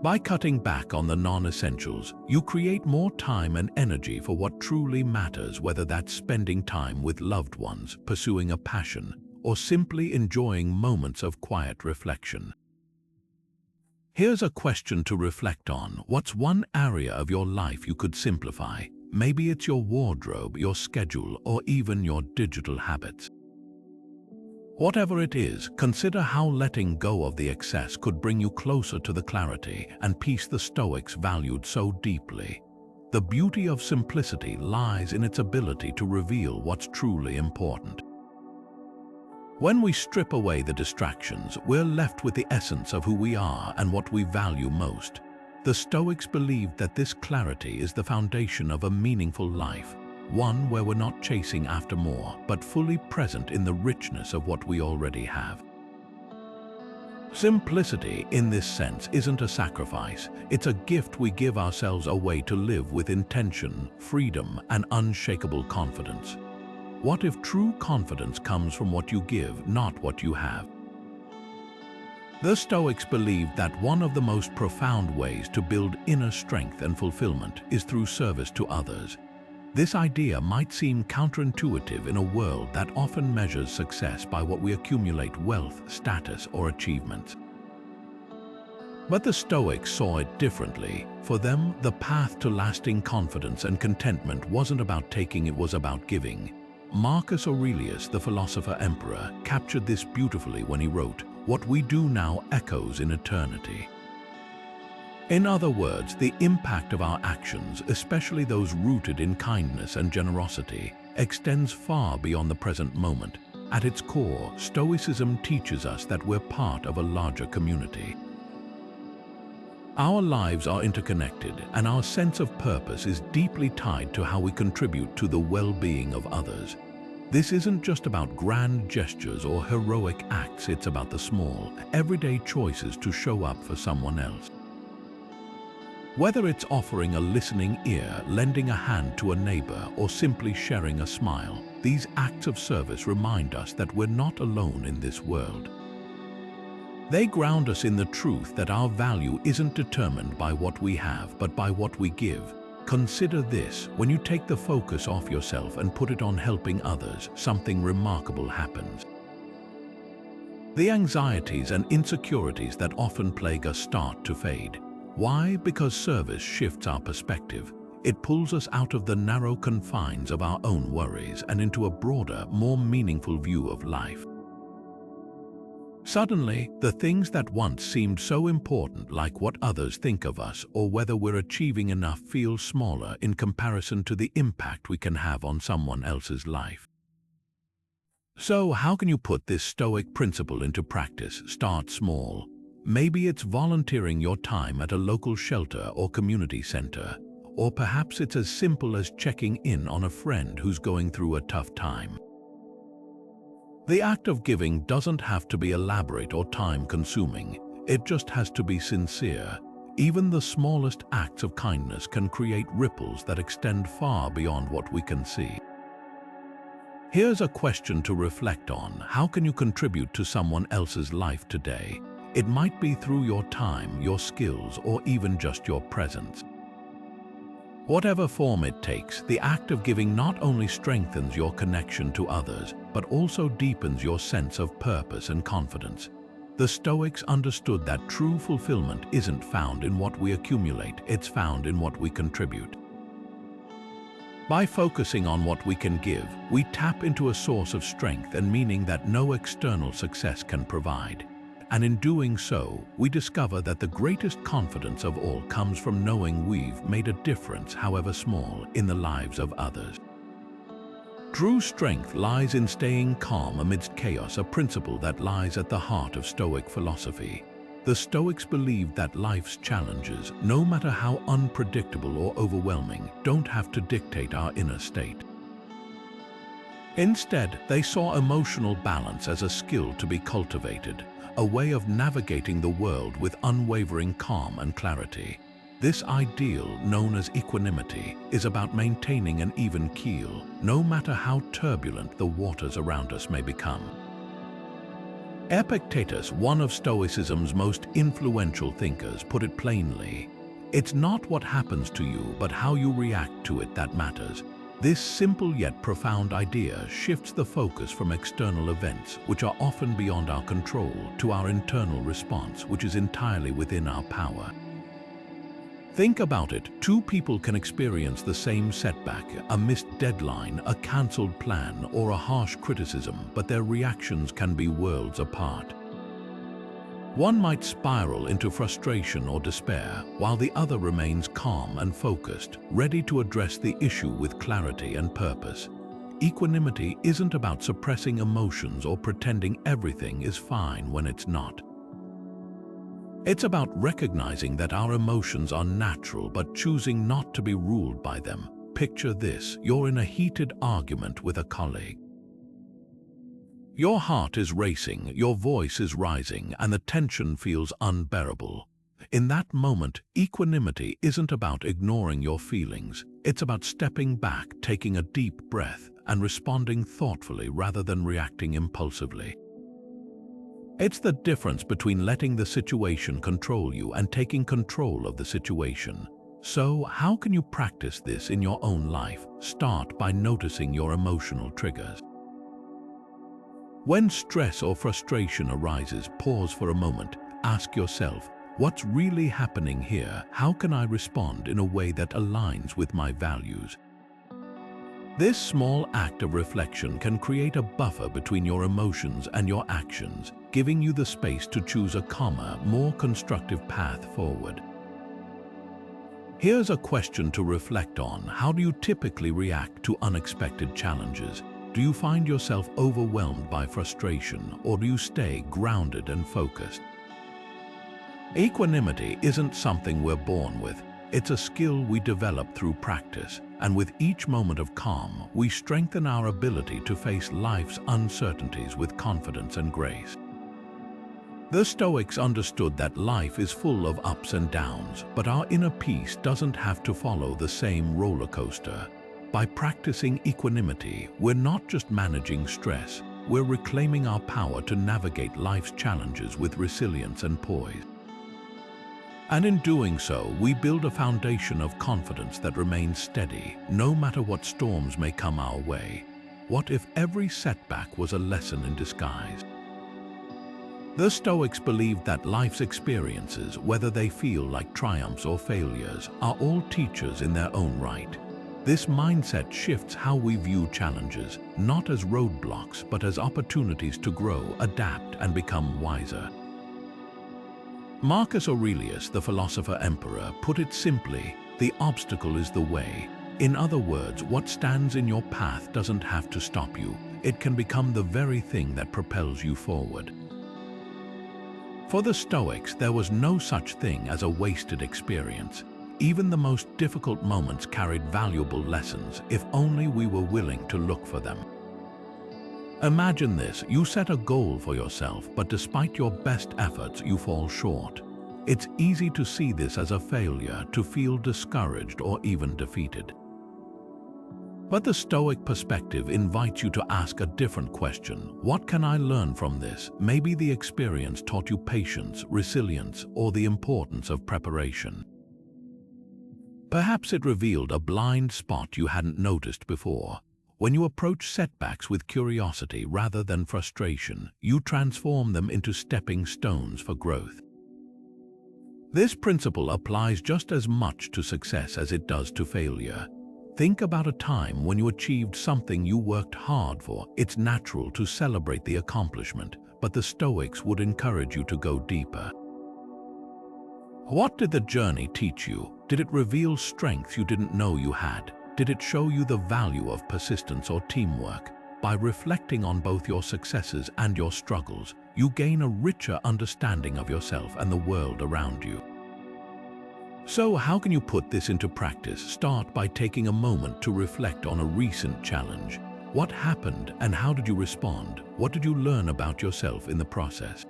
By cutting back on the non-essentials, you create more time and energy for what truly matters, whether that's spending time with loved ones, pursuing a passion, or simply enjoying moments of quiet reflection. Here's a question to reflect on. What's one area of your life you could simplify? Maybe it's your wardrobe, your schedule, or even your digital habits. Whatever it is, consider how letting go of the excess could bring you closer to the clarity and peace the Stoics valued so deeply. The beauty of simplicity lies in its ability to reveal what's truly important. When we strip away the distractions, we're left with the essence of who we are and what we value most. The Stoics believed that this clarity is the foundation of a meaningful life, one where we're not chasing after more, but fully present in the richness of what we already have. Simplicity, in this sense, isn't a sacrifice. It's a gift we give ourselves a way to live with intention, freedom, and unshakable confidence. What if true confidence comes from what you give, not what you have? The Stoics believed that one of the most profound ways to build inner strength and fulfillment is through service to others. This idea might seem counterintuitive in a world that often measures success by what we accumulate: wealth, status, or achievements. But the Stoics saw it differently. For them, the path to lasting confidence and contentment wasn't about taking, it was about giving. Marcus Aurelius, the philosopher-emperor, captured this beautifully when he wrote, "What we do now echoes in eternity." In other words, the impact of our actions, especially those rooted in kindness and generosity, extends far beyond the present moment. At its core, Stoicism teaches us that we're part of a larger community. Our lives are interconnected, and our sense of purpose is deeply tied to how we contribute to the well-being of others. This isn't just about grand gestures or heroic acts, it's about the small, everyday choices to show up for someone else. Whether it's offering a listening ear, lending a hand to a neighbor, or simply sharing a smile, these acts of service remind us that we're not alone in this world. They ground us in the truth that our value isn't determined by what we have, but by what we give. Consider this: when you take the focus off yourself and put it on helping others, something remarkable happens. The anxieties and insecurities that often plague us start to fade. Why? Because service shifts our perspective. It pulls us out of the narrow confines of our own worries and into a broader, more meaningful view of life. Suddenly, the things that once seemed so important, like what others think of us or whether we're achieving enough, feel smaller in comparison to the impact we can have on someone else's life. So, how can you put this Stoic principle into practice? Start small. Maybe it's volunteering your time at a local shelter or community center, or perhaps it's as simple as checking in on a friend who's going through a tough time. The act of giving doesn't have to be elaborate or time-consuming. It just has to be sincere. Even the smallest acts of kindness can create ripples that extend far beyond what we can see. Here's a question to reflect on: how can you contribute to someone else's life today? It might be through your time, your skills, or even just your presence. Whatever form it takes, the act of giving not only strengthens your connection to others, but also deepens your sense of purpose and confidence. The Stoics understood that true fulfillment isn't found in what we accumulate, it's found in what we contribute. By focusing on what we can give, we tap into a source of strength and meaning that no external success can provide. And in doing so, we discover that the greatest confidence of all comes from knowing we've made a difference, however small, in the lives of others. True strength lies in staying calm amidst chaos, a principle that lies at the heart of Stoic philosophy. The Stoics believed that life's challenges, no matter how unpredictable or overwhelming, don't have to dictate our inner state. Instead, they saw emotional balance as a skill to be cultivated, a way of navigating the world with unwavering calm and clarity. This ideal, known as equanimity, is about maintaining an even keel, no matter how turbulent the waters around us may become. Epictetus, one of Stoicism's most influential thinkers, put it plainly: "It's not what happens to you, but how you react to it that matters." This simple yet profound idea shifts the focus from external events, which are often beyond our control, to our internal response, which is entirely within our power. Think about it: two people can experience the same setback, a missed deadline, a cancelled plan, or a harsh criticism, but their reactions can be worlds apart. One might spiral into frustration or despair, while the other remains calm and focused, ready to address the issue with clarity and purpose. Equanimity isn't about suppressing emotions or pretending everything is fine when it's not. It's about recognizing that our emotions are natural but choosing not to be ruled by them. picture this: you're in a heated argument with a colleague. Your heart is racing, your voice is rising, and the tension feels unbearable. In that moment, equanimity isn't about ignoring your feelings. It's about stepping back, taking a deep breath, and responding thoughtfully rather than reacting impulsively. It's the difference between letting the situation control you and taking control of the situation. So, how can you practice this in your own life? Start by noticing your emotional triggers. When stress or frustration arises, pause for a moment. Ask yourself, what's really happening here? How can I respond in a way that aligns with my values? This small act of reflection can create a buffer between your emotions and your actions, giving you the space to choose a calmer, more constructive path forward. Here's a question to reflect on. How do you typically react to unexpected challenges? Do you find yourself overwhelmed by frustration, or do you stay grounded and focused? Equanimity isn't something we're born with. It's a skill we develop through practice, and with each moment of calm, we strengthen our ability to face life's uncertainties with confidence and grace. The Stoics understood that life is full of ups and downs, but our inner peace doesn't have to follow the same roller coaster. By practicing equanimity, we're not just managing stress, we're reclaiming our power to navigate life's challenges with resilience and poise. And in doing so, we build a foundation of confidence that remains steady, no matter what storms may come our way. What if every setback was a lesson in disguise? The Stoics believed that life's experiences, whether they feel like triumphs or failures, are all teachers in their own right. This mindset shifts how we view challenges, not as roadblocks, but as opportunities to grow, adapt, and become wiser. Marcus Aurelius, the philosopher-emperor, put it simply: the obstacle is the way. In other words, what stands in your path doesn't have to stop you. It can become the very thing that propels you forward. For the Stoics, there was no such thing as a wasted experience. Even the most difficult moments carried valuable lessons, if only we were willing to look for them. Imagine this: you set a goal for yourself, but despite your best efforts, you fall short. It's easy to see this as a failure, to feel discouraged or even defeated. But the Stoic perspective invites you to ask a different question. What can I learn from this? Maybe the experience taught you patience, resilience, or the importance of preparation. Perhaps it revealed a blind spot you hadn't noticed before. When you approach setbacks with curiosity rather than frustration, you transform them into stepping stones for growth. This principle applies just as much to success as it does to failure. Think about a time when you achieved something you worked hard for. It's natural to celebrate the accomplishment, but the Stoics would encourage you to go deeper. What did the journey teach you? Did it reveal strengths you didn't know you had? Did it show you the value of persistence or teamwork? By reflecting on both your successes and your struggles, you gain a richer understanding of yourself and the world around you. So how can you put this into practice? Start by taking a moment to reflect on a recent challenge. What happened and how did you respond? What did you learn about yourself in the process?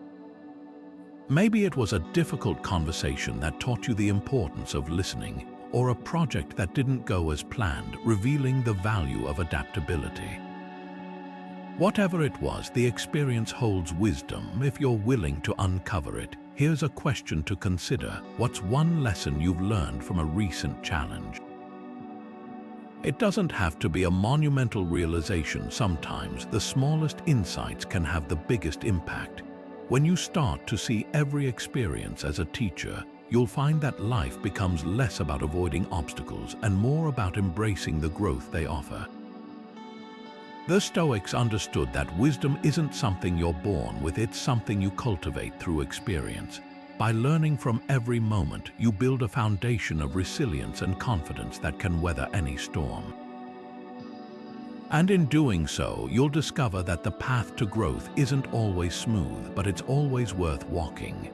Maybe it was a difficult conversation that taught you the importance of listening, or a project that didn't go as planned, revealing the value of adaptability. Whatever it was, the experience holds wisdom if you're willing to uncover it. Here's a question to consider. What's one lesson you've learned from a recent challenge? It doesn't have to be a monumental realization. Sometimes the smallest insights can have the biggest impact. When you start to see every experience as a teacher, you'll find that life becomes less about avoiding obstacles and more about embracing the growth they offer. The Stoics understood that wisdom isn't something you're born with, it's something you cultivate through experience. By learning from every moment, you build a foundation of resilience and confidence that can weather any storm. And in doing so, you'll discover that the path to growth isn't always smooth, but it's always worth walking.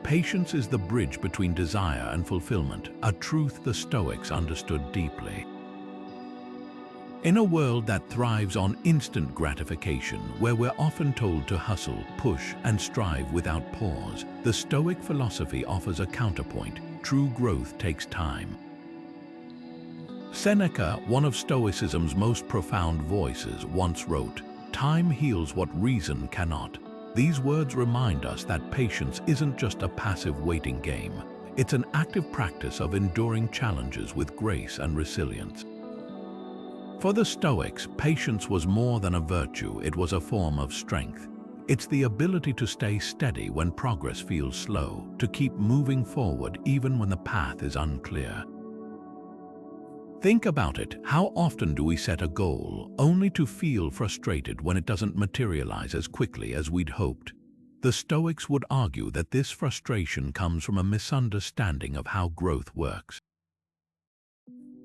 Patience is the bridge between desire and fulfillment, a truth the Stoics understood deeply. In a world that thrives on instant gratification, where we're often told to hustle, push, and strive without pause, the Stoic philosophy offers a counterpoint. True growth takes time. Seneca, one of Stoicism's most profound voices, once wrote, "Time heals what reason cannot." These words remind us that patience isn't just a passive waiting game. It's an active practice of enduring challenges with grace and resilience. For the Stoics, patience was more than a virtue, it was a form of strength. It's the ability to stay steady when progress feels slow, to keep moving forward even when the path is unclear. Think about it, how often do we set a goal, only to feel frustrated when it doesn't materialize as quickly as we'd hoped? The Stoics would argue that this frustration comes from a misunderstanding of how growth works.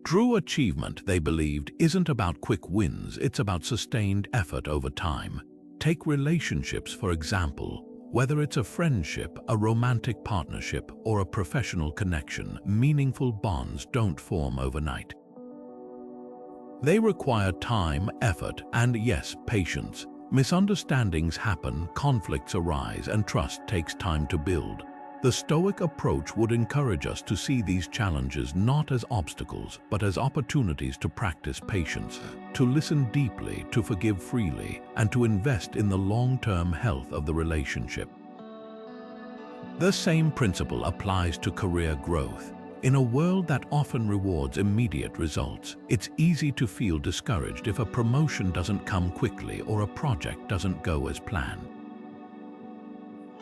True achievement, they believed, isn't about quick wins, it's about sustained effort over time. Take relationships, for example. Whether it's a friendship, a romantic partnership, or a professional connection, meaningful bonds don't form overnight. They require time, effort, and yes, patience. Misunderstandings happen, conflicts arise, and trust takes time to build. The Stoic approach would encourage us to see these challenges not as obstacles, but as opportunities to practice patience, to listen deeply, to forgive freely, and to invest in the long-term health of the relationship. The same principle applies to career growth. In a world that often rewards immediate results, it's easy to feel discouraged if a promotion doesn't come quickly or a project doesn't go as planned.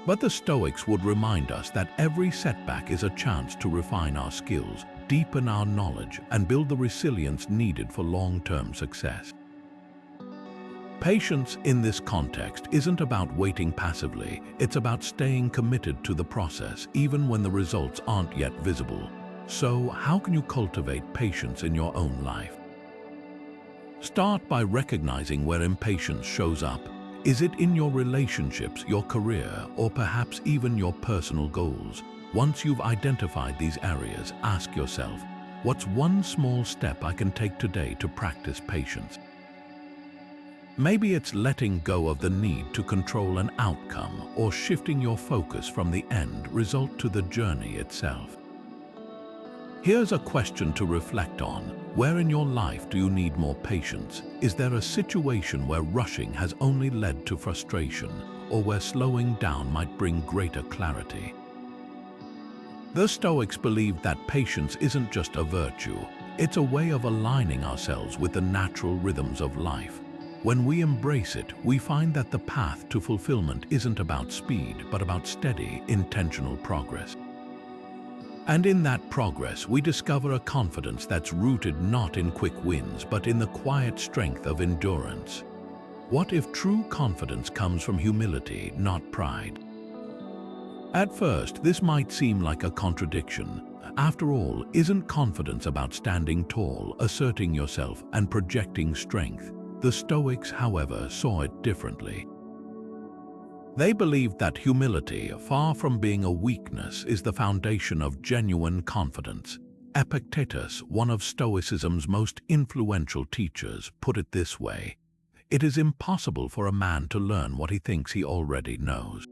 But the Stoics would remind us that every setback is a chance to refine our skills, deepen our knowledge, and build the resilience needed for long-term success. Patience in this context isn't about waiting passively, it's about staying committed to the process even when the results aren't yet visible. So, how can you cultivate patience in your own life? Start by recognizing where impatience shows up. Is it in your relationships, your career, or perhaps even your personal goals? Once you've identified these areas, ask yourself, what's one small step I can take today to practice patience? Maybe it's letting go of the need to control an outcome or shifting your focus from the end result to the journey itself. Here's a question to reflect on. Where in your life do you need more patience? Is there a situation where rushing has only led to frustration, or where slowing down might bring greater clarity? The Stoics believed that patience isn't just a virtue, it's a way of aligning ourselves with the natural rhythms of life. When we embrace it, we find that the path to fulfillment isn't about speed, but about steady, intentional progress. And in that progress, we discover a confidence that's rooted not in quick wins, but in the quiet strength of endurance. What if true confidence comes from humility, not pride? At first, this might seem like a contradiction. After all, isn't confidence about standing tall, asserting yourself, and projecting strength? The Stoics, however, saw it differently. They believed that humility, far from being a weakness, is the foundation of genuine confidence. Epictetus, one of Stoicism's most influential teachers, put it this way: "It is impossible for a man to learn what he thinks he already knows."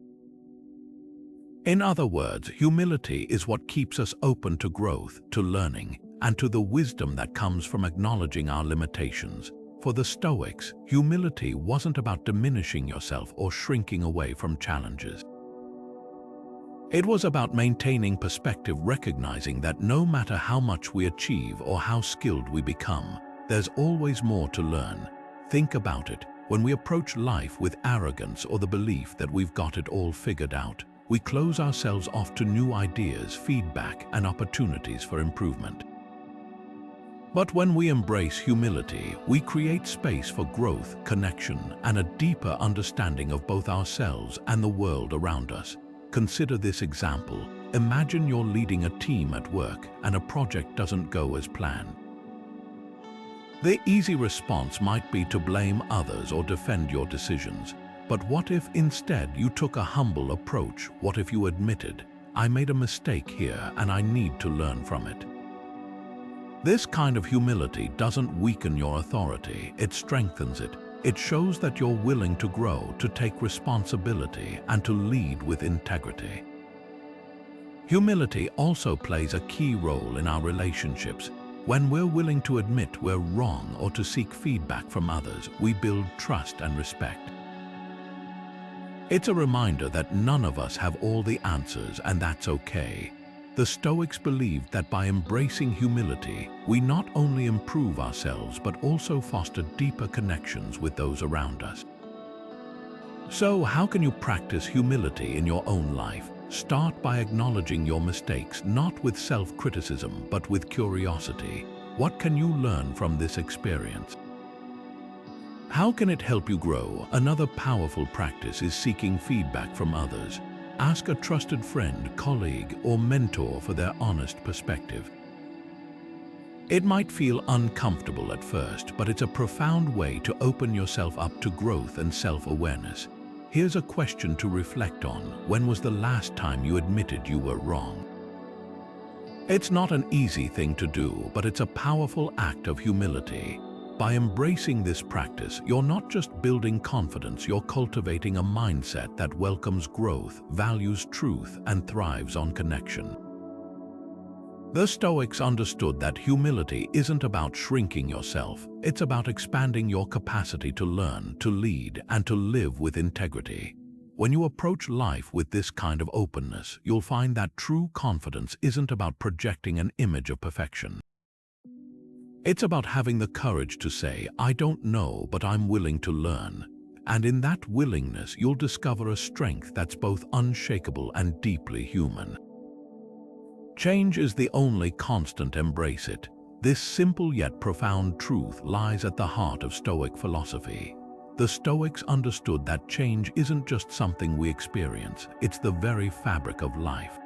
In other words, humility is what keeps us open to growth, to learning, and to the wisdom that comes from acknowledging our limitations. For the Stoics, humility wasn't about diminishing yourself or shrinking away from challenges. It was about maintaining perspective, recognizing that no matter how much we achieve or how skilled we become, there's always more to learn. Think about it. When we approach life with arrogance or the belief that we've got it all figured out, we close ourselves off to new ideas, feedback, and opportunities for improvement. But when we embrace humility, we create space for growth, connection, and a deeper understanding of both ourselves and the world around us. Consider this example. Imagine you're leading a team at work and a project doesn't go as planned. The easy response might be to blame others or defend your decisions. But what if instead you took a humble approach? What if you admitted, "I made a mistake here and I need to learn from it"? This kind of humility doesn't weaken your authority, it strengthens it. It shows that you're willing to grow, to take responsibility, and to lead with integrity. Humility also plays a key role in our relationships. When we're willing to admit we're wrong or to seek feedback from others, we build trust and respect. It's a reminder that none of us have all the answers, and that's okay. The Stoics believed that by embracing humility, we not only improve ourselves but also foster deeper connections with those around us. So, how can you practice humility in your own life? Start by acknowledging your mistakes, not with self-criticism, but with curiosity. What can you learn from this experience? How can it help you grow? Another powerful practice is seeking feedback from others. Ask a trusted friend, colleague, or mentor for their honest perspective. It might feel uncomfortable at first, but it's a profound way to open yourself up to growth and self-awareness. Here's a question to reflect on. When was the last time you admitted you were wrong? It's not an easy thing to do, but it's a powerful act of humility. By embracing this practice, you're not just building confidence, you're cultivating a mindset that welcomes growth, values truth, and thrives on connection. The Stoics understood that humility isn't about shrinking yourself, it's about expanding your capacity to learn, to lead, and to live with integrity. When you approach life with this kind of openness, you'll find that true confidence isn't about projecting an image of perfection. It's about having the courage to say, I don't know, but I'm willing to learn. And in that willingness, you'll discover a strength that's both unshakable and deeply human. Change is the only constant, embrace it. This simple yet profound truth lies at the heart of Stoic philosophy. The Stoics understood that change isn't just something we experience, it's the very fabric of life.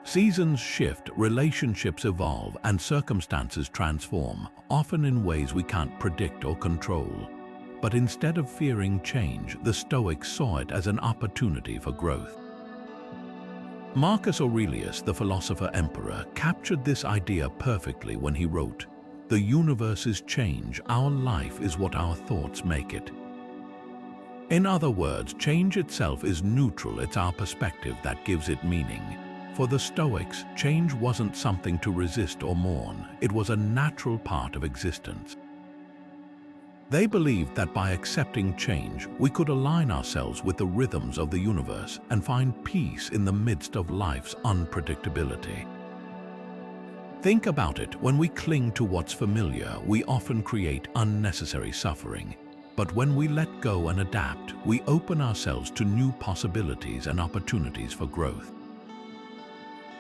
Seasons shift, relationships evolve, and circumstances transform, often in ways we can't predict or control. But instead of fearing change, the Stoics saw it as an opportunity for growth. Marcus Aurelius, the philosopher-emperor, captured this idea perfectly when he wrote, "The universe is change, our life is what our thoughts make it." In other words, change itself is neutral, it's our perspective that gives it meaning. For the Stoics, change wasn't something to resist or mourn, it was a natural part of existence. They believed that by accepting change, we could align ourselves with the rhythms of the universe and find peace in the midst of life's unpredictability. Think about it, when we cling to what's familiar, we often create unnecessary suffering. But when we let go and adapt, we open ourselves to new possibilities and opportunities for growth.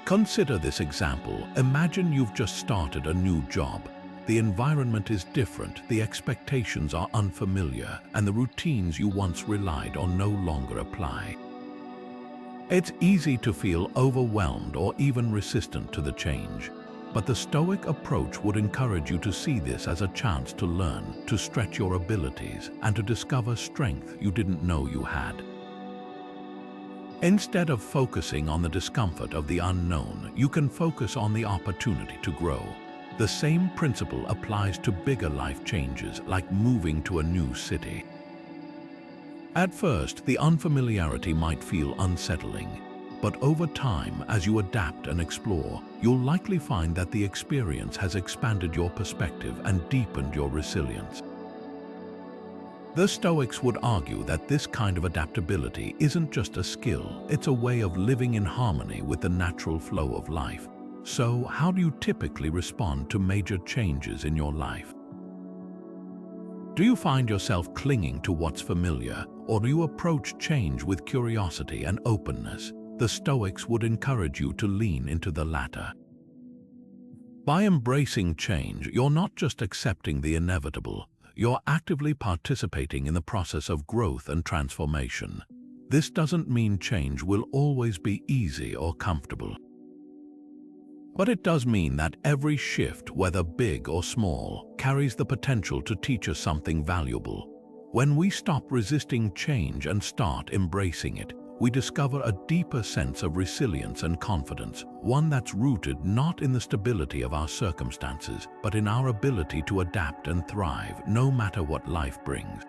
Consider this example. Imagine you've just started a new job. The environment is different, the expectations are unfamiliar, and the routines you once relied on no longer apply. It's easy to feel overwhelmed or even resistant to the change. But the Stoic approach would encourage you to see this as a chance to learn, to stretch your abilities, and to discover strength you didn't know you had. Instead of focusing on the discomfort of the unknown, you can focus on the opportunity to grow. The same principle applies to bigger life changes, like moving to a new city. At first, the unfamiliarity might feel unsettling, but over time, as you adapt and explore, you'll likely find that the experience has expanded your perspective and deepened your resilience. The Stoics would argue that this kind of adaptability isn't just a skill, it's a way of living in harmony with the natural flow of life. So, how do you typically respond to major changes in your life? Do you find yourself clinging to what's familiar, or do you approach change with curiosity and openness? The Stoics would encourage you to lean into the latter. By embracing change, you're not just accepting the inevitable, you're actively participating in the process of growth and transformation. This doesn't mean change will always be easy or comfortable. But it does mean that every shift, whether big or small, carries the potential to teach us something valuable. When we stop resisting change and start embracing it, we discover a deeper sense of resilience and confidence, one that's rooted not in the stability of our circumstances, but in our ability to adapt and thrive no matter what life brings.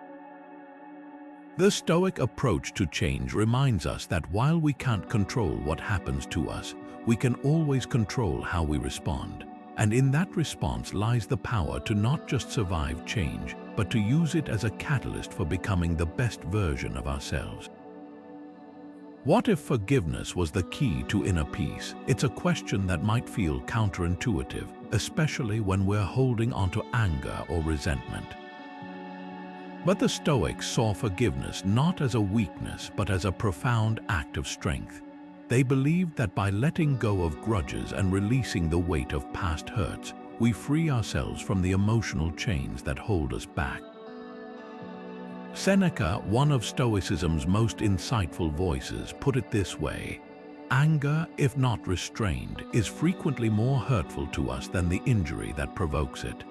The Stoic approach to change reminds us that while we can't control what happens to us, we can always control how we respond. And in that response lies the power to not just survive change, but to use it as a catalyst for becoming the best version of ourselves. What if forgiveness was the key to inner peace? It's a question that might feel counterintuitive, especially when we're holding onto anger or resentment. But the Stoics saw forgiveness not as a weakness, but as a profound act of strength. They believed that by letting go of grudges and releasing the weight of past hurts, we free ourselves from the emotional chains that hold us back. Seneca, one of Stoicism's most insightful voices, put it this way: "Anger, if not restrained, is frequently more hurtful to us than the injury that provokes it."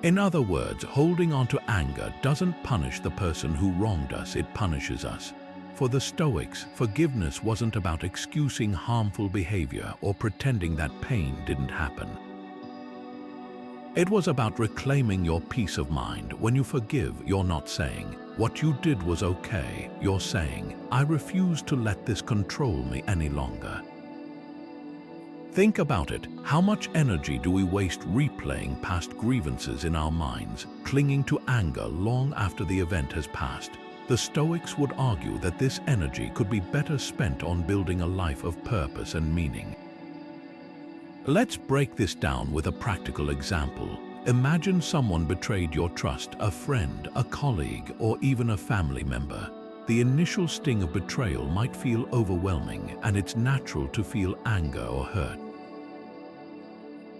In other words, holding on to anger doesn't punish the person who wronged us, it punishes us. For the Stoics, forgiveness wasn't about excusing harmful behavior or pretending that pain didn't happen. It was about reclaiming your peace of mind. When you forgive, you're not saying, "What you did was okay." You're saying, "I refuse to let this control me any longer." Think about it. How much energy do we waste replaying past grievances in our minds, clinging to anger long after the event has passed? The Stoics would argue that this energy could be better spent on building a life of purpose and meaning. Let's break this down with a practical example. Imagine someone betrayed your trust, a friend, a colleague, or even a family member. The initial sting of betrayal might feel overwhelming, and it's natural to feel anger or hurt.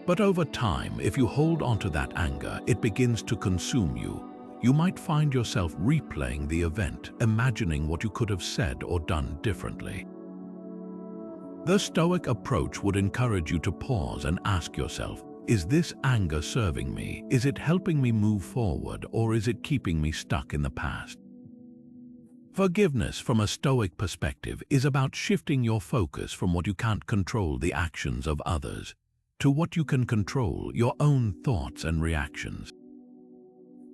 But over time, if you hold onto that anger, it begins to consume you. You might find yourself replaying the event, imagining what you could have said or done differently. The Stoic approach would encourage you to pause and ask yourself, is this anger serving me? Is it helping me move forward, or is it keeping me stuck in the past? Forgiveness, from a Stoic perspective, is about shifting your focus from what you can't control, the actions of others, to what you can control, your own thoughts and reactions.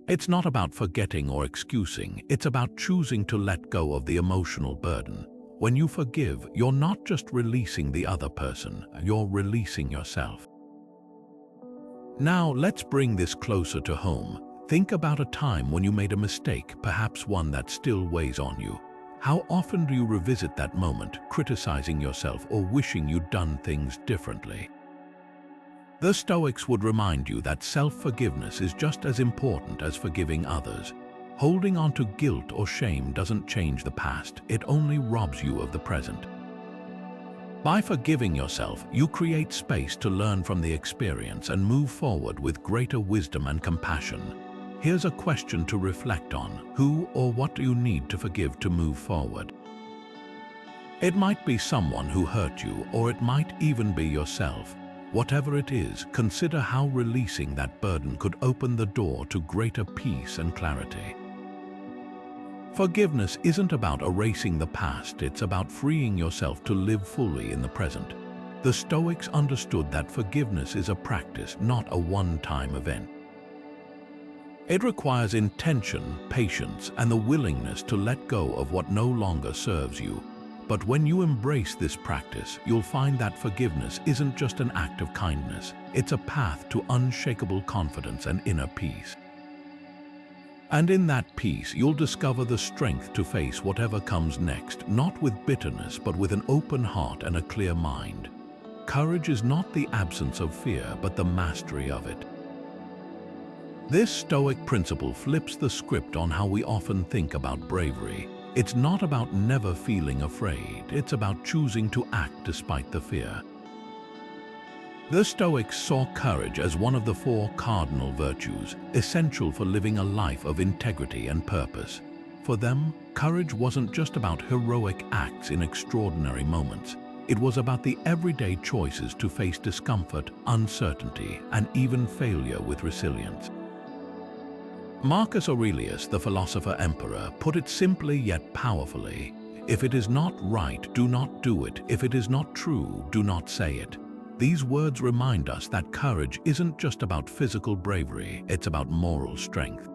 It's not about forgetting or excusing, it's about choosing to let go of the emotional burden. When you forgive, you're not just releasing the other person, you're releasing yourself. Now, let's bring this closer to home. Think about a time when you made a mistake, perhaps one that still weighs on you. How often do you revisit that moment, criticizing yourself or wishing you'd done things differently? The Stoics would remind you that self-forgiveness is just as important as forgiving others. Holding on to guilt or shame doesn't change the past, it only robs you of the present. By forgiving yourself, you create space to learn from the experience and move forward with greater wisdom and compassion. Here's a question to reflect on: who or what do you need to forgive to move forward? It might be someone who hurt you, or it might even be yourself. Whatever it is, consider how releasing that burden could open the door to greater peace and clarity. Forgiveness isn't about erasing the past, it's about freeing yourself to live fully in the present. The Stoics understood that forgiveness is a practice, not a one-time event. It requires intention, patience, and the willingness to let go of what no longer serves you. But when you embrace this practice, you'll find that forgiveness isn't just an act of kindness, it's a path to unshakable confidence and inner peace. And in that peace, you'll discover the strength to face whatever comes next, not with bitterness, but with an open heart and a clear mind. Courage is not the absence of fear, but the mastery of it. This Stoic principle flips the script on how we often think about bravery. It's not about never feeling afraid, it's about choosing to act despite the fear. The Stoics saw courage as one of the 4 cardinal virtues, essential for living a life of integrity and purpose. For them, courage wasn't just about heroic acts in extraordinary moments. It was about the everyday choices to face discomfort, uncertainty, and even failure with resilience. Marcus Aurelius, the philosopher-emperor, put it simply yet powerfully: If it is not right, do not do it. If it is not true, do not say it. These words remind us that courage isn't just about physical bravery, it's about moral strength.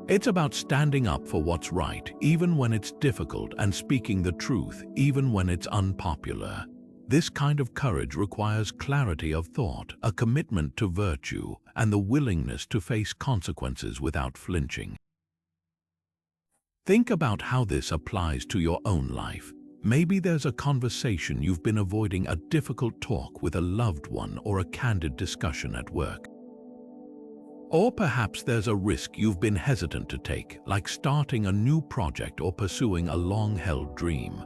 It's about standing up for what's right, even when it's difficult, and speaking the truth, even when it's unpopular. This kind of courage requires clarity of thought, a commitment to virtue, and the willingness to face consequences without flinching. Think about how this applies to your own life. Maybe there's a conversation you've been avoiding, a difficult talk with a loved one, or a candid discussion at work. Or perhaps there's a risk you've been hesitant to take, like starting a new project or pursuing a long-held dream.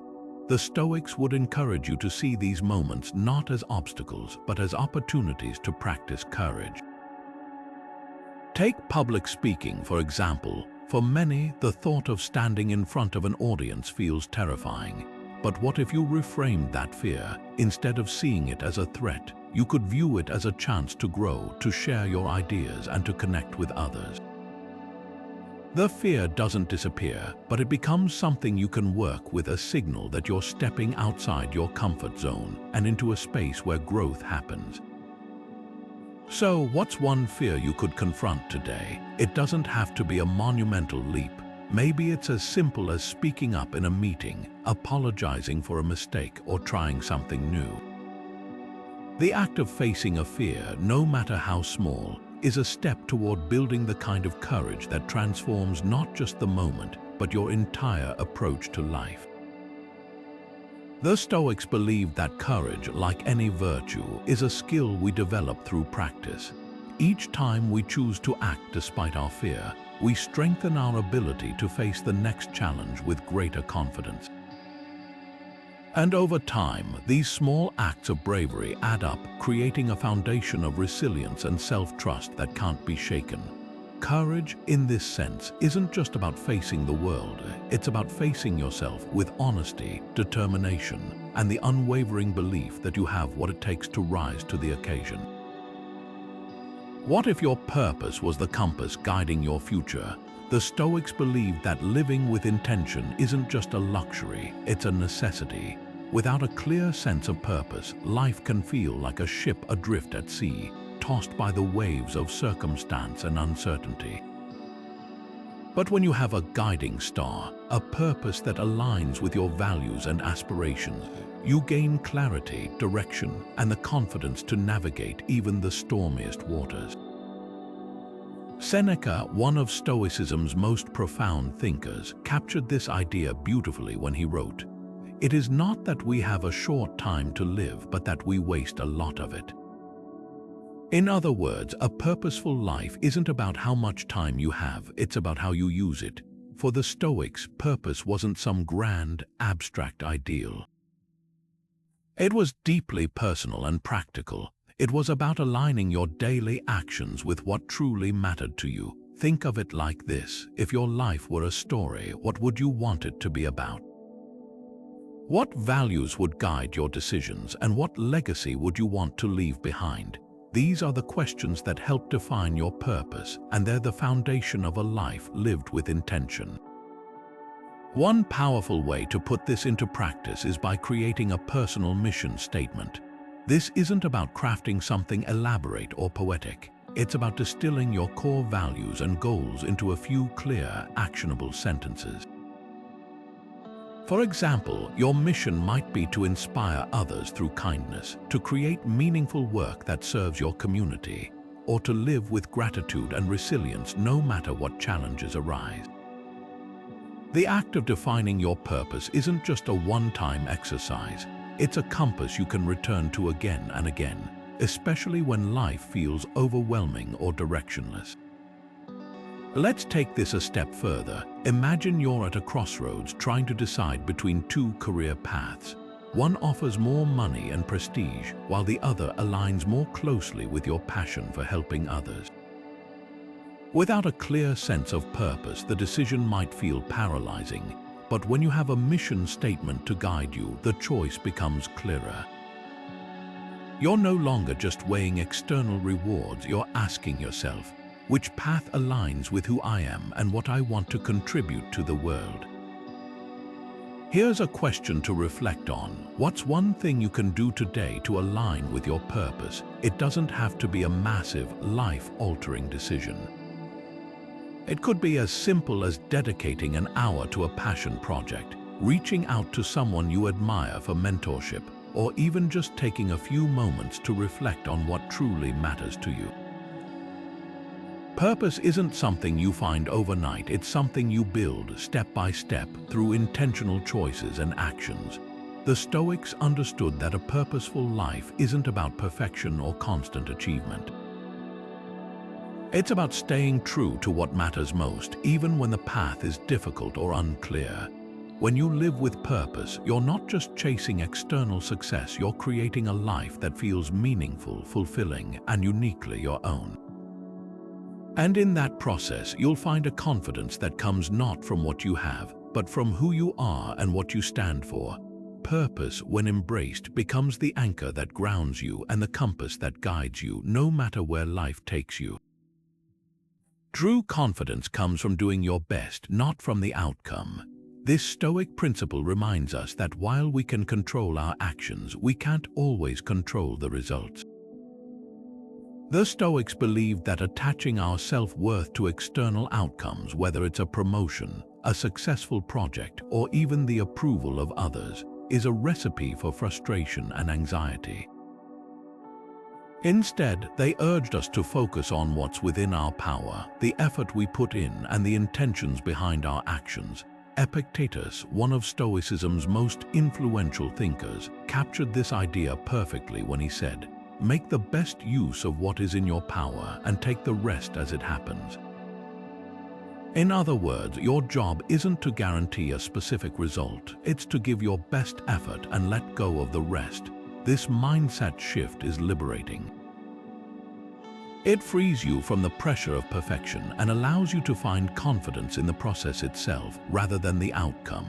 The Stoics would encourage you to see these moments not as obstacles, but as opportunities to practice courage. Take public speaking, for example. For many, the thought of standing in front of an audience feels terrifying. But what if you reframed that fear? Instead of seeing it as a threat, you could view it as a chance to grow, to share your ideas, and to connect with others. The fear doesn't disappear, but it becomes something you can work with, a signal that you're stepping outside your comfort zone and into a space where growth happens. So, what's one fear you could confront today? It doesn't have to be a monumental leap. Maybe it's as simple as speaking up in a meeting, apologizing for a mistake, or trying something new. The act of facing a fear, no matter how small, is a step toward building the kind of courage that transforms not just the moment, but your entire approach to life. The Stoics believed that courage, like any virtue, is a skill we develop through practice. Each time we choose to act despite our fear, we strengthen our ability to face the next challenge with greater confidence. And over time, these small acts of bravery add up, creating a foundation of resilience and self-trust that can't be shaken. Courage, in this sense, isn't just about facing the world. It's about facing yourself with honesty, determination, and the unwavering belief that you have what it takes to rise to the occasion. What if your purpose was the compass guiding your future? The Stoics believed that living with intention isn't just a luxury, it's a necessity. Without a clear sense of purpose, life can feel like a ship adrift at sea, tossed by the waves of circumstance and uncertainty. But when you have a guiding star, a purpose that aligns with your values and aspirations, you gain clarity, direction, and the confidence to navigate even the stormiest waters. Seneca, one of Stoicism's most profound thinkers, captured this idea beautifully when he wrote, "It is not that we have a short time to live, but that we waste a lot of it." In other words, a purposeful life isn't about how much time you have, it's about how you use it. For the Stoics, purpose wasn't some grand, abstract ideal. It was deeply personal and practical. It was about aligning your daily actions with what truly mattered to you. Think of it like this: if your life were a story, what would you want it to be about? What values would guide your decisions, and what legacy would you want to leave behind? These are the questions that help define your purpose, and they're the foundation of a life lived with intention. One powerful way to put this into practice is by creating a personal mission statement. This isn't about crafting something elaborate or poetic. It's about distilling your core values and goals into a few clear, actionable sentences. For example, your mission might be to inspire others through kindness, to create meaningful work that serves your community, or to live with gratitude and resilience no matter what challenges arise. The act of defining your purpose isn't just a one-time exercise. It's a compass you can return to again and again, especially when life feels overwhelming or directionless. Let's take this a step further. Imagine you're at a crossroads trying to decide between two career paths. One offers more money and prestige, while the other aligns more closely with your passion for helping others. Without a clear sense of purpose, the decision might feel paralyzing, but when you have a mission statement to guide you, the choice becomes clearer. You're no longer just weighing external rewards, you're asking yourself, which path aligns with who I am and what I want to contribute to the world? Here's a question to reflect on. What's one thing you can do today to align with your purpose? It doesn't have to be a massive, life-altering decision. It could be as simple as dedicating an hour to a passion project, reaching out to someone you admire for mentorship, or even just taking a few moments to reflect on what truly matters to you. Purpose isn't something you find overnight, it's something you build step by step through intentional choices and actions. The Stoics understood that a purposeful life isn't about perfection or constant achievement. It's about staying true to what matters most, even when the path is difficult or unclear. When you live with purpose, you're not just chasing external success, you're creating a life that feels meaningful, fulfilling, and uniquely your own. And in that process, you'll find a confidence that comes not from what you have, but from who you are and what you stand for. Purpose, when embraced, becomes the anchor that grounds you and the compass that guides you, no matter where life takes you. True confidence comes from doing your best, not from the outcome. This Stoic principle reminds us that while we can control our actions, we can't always control the results. The Stoics believed that attaching our self-worth to external outcomes, whether it's a promotion, a successful project, or even the approval of others, is a recipe for frustration and anxiety. Instead, they urged us to focus on what's within our power, the effort we put in, and the intentions behind our actions. Epictetus, one of Stoicism's most influential thinkers, captured this idea perfectly when he said, "Make the best use of what is in your power and take the rest as it happens." In other words, your job isn't to guarantee a specific result, it's to give your best effort and let go of the rest. This mindset shift is liberating. It frees you from the pressure of perfection and allows you to find confidence in the process itself rather than the outcome.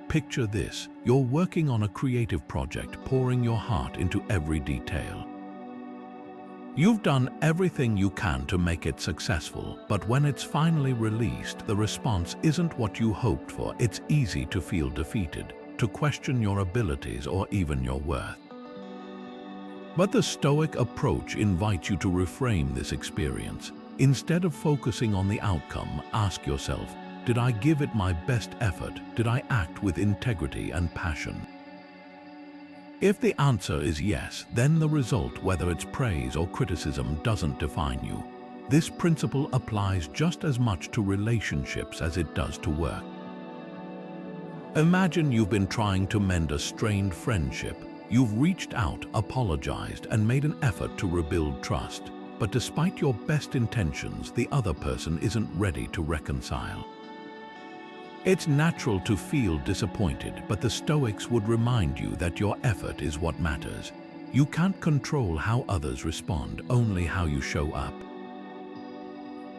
Picture this: you're working on a creative project, pouring your heart into every detail. You've done everything you can to make it successful, but when it's finally released, the response isn't what you hoped for. It's easy to feel defeated, to question your abilities or even your worth. But the Stoic approach invites you to reframe this experience. Instead of focusing on the outcome, ask yourself, did I give it my best effort? Did I act with integrity and passion? If the answer is yes, then the result, whether it's praise or criticism, doesn't define you. This principle applies just as much to relationships as it does to work. Imagine you've been trying to mend a strained friendship. You've reached out, apologized, and made an effort to rebuild trust. But despite your best intentions, the other person isn't ready to reconcile. It's natural to feel disappointed, but the Stoics would remind you that your effort is what matters. You can't control how others respond, only how you show up.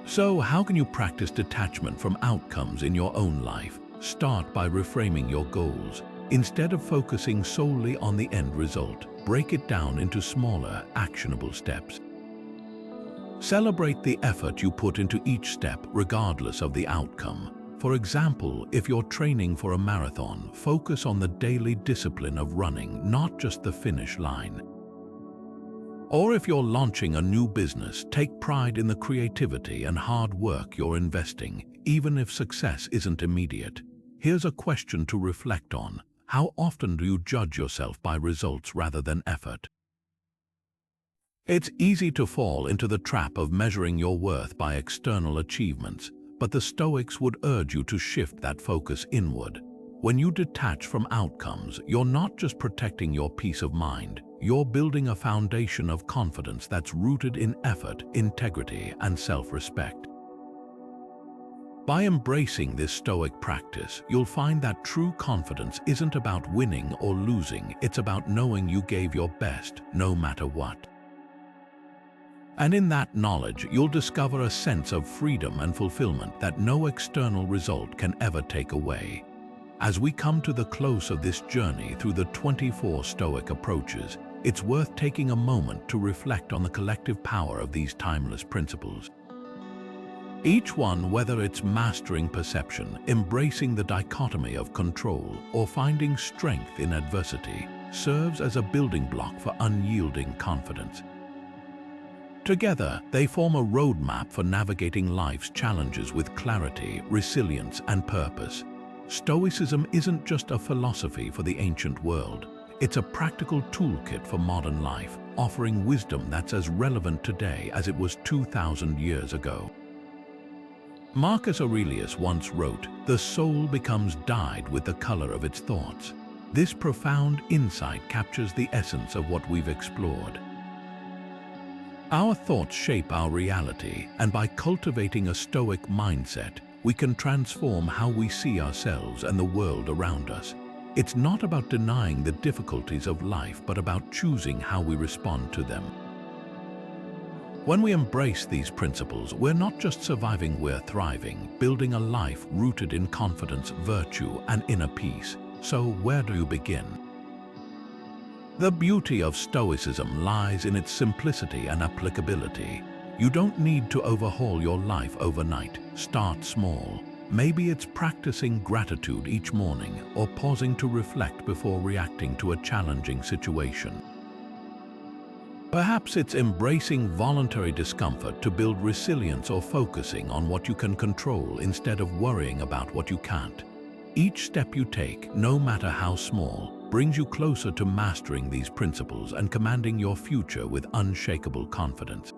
So, how can you practice detachment from outcomes in your own life? Start by reframing your goals. Instead of focusing solely on the end result, break it down into smaller, actionable steps. Celebrate the effort you put into each step, regardless of the outcome. For example, if you're training for a marathon, focus on the daily discipline of running, not just the finish line. Or if you're launching a new business, take pride in the creativity and hard work you're investing, even if success isn't immediate. Here's a question to reflect on. How often do you judge yourself by results rather than effort? It's easy to fall into the trap of measuring your worth by external achievements, but the Stoics would urge you to shift that focus inward. When you detach from outcomes, you're not just protecting your peace of mind, you're building a foundation of confidence that's rooted in effort, integrity, and self-respect. By embracing this Stoic practice, you'll find that true confidence isn't about winning or losing, it's about knowing you gave your best, no matter what. And in that knowledge, you'll discover a sense of freedom and fulfillment that no external result can ever take away. As we come to the close of this journey through the 24 Stoic approaches, it's worth taking a moment to reflect on the collective power of these timeless principles. Each one, whether it's mastering perception, embracing the dichotomy of control, or finding strength in adversity, serves as a building block for unyielding confidence. Together, they form a roadmap for navigating life's challenges with clarity, resilience, and purpose. Stoicism isn't just a philosophy for the ancient world. It's a practical toolkit for modern life, offering wisdom that's as relevant today as it was 2,000 years ago. Marcus Aurelius once wrote, "The soul becomes dyed with the color of its thoughts." This profound insight captures the essence of what we've explored. Our thoughts shape our reality, and by cultivating a Stoic mindset, we can transform how we see ourselves and the world around us. It's not about denying the difficulties of life, but about choosing how we respond to them. When we embrace these principles, we're not just surviving, we're thriving, building a life rooted in confidence, virtue, and inner peace. So where do you begin? The beauty of Stoicism lies in its simplicity and applicability. You don't need to overhaul your life overnight. Start small. Maybe it's practicing gratitude each morning or pausing to reflect before reacting to a challenging situation. Perhaps it's embracing voluntary discomfort to build resilience or focusing on what you can control instead of worrying about what you can't. Each step you take, no matter how small, brings you closer to mastering these principles and commanding your future with unshakable confidence.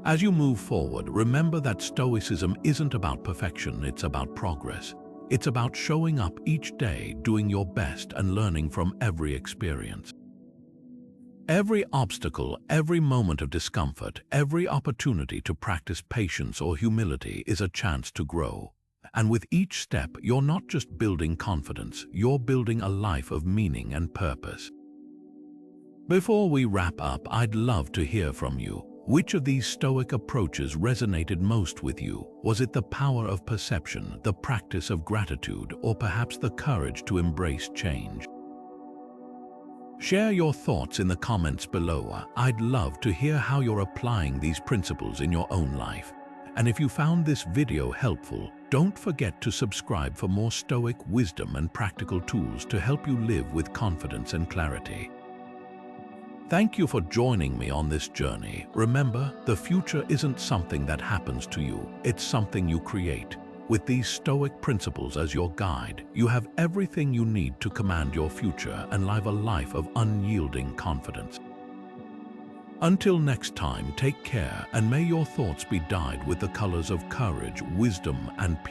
As you move forward, remember that Stoicism isn't about perfection, it's about progress. It's about showing up each day, doing your best, and learning from every experience. Every obstacle, every moment of discomfort, every opportunity to practice patience or humility is a chance to grow. And with each step, you're not just building confidence, you're building a life of meaning and purpose. Before we wrap up, I'd love to hear from you. Which of these Stoic approaches resonated most with you? Was it the power of perception, the practice of gratitude, or perhaps the courage to embrace change? Share your thoughts in the comments below. I'd love to hear how you're applying these principles in your own life. And if you found this video helpful, don't forget to subscribe for more Stoic wisdom and practical tools to help you live with confidence and clarity. Thank you for joining me on this journey. Remember, the future isn't something that happens to you, it's something you create. With these Stoic principles as your guide, you have everything you need to command your future and live a life of unyielding confidence. Until next time, take care, and may your thoughts be dyed with the colors of courage, wisdom, and peace.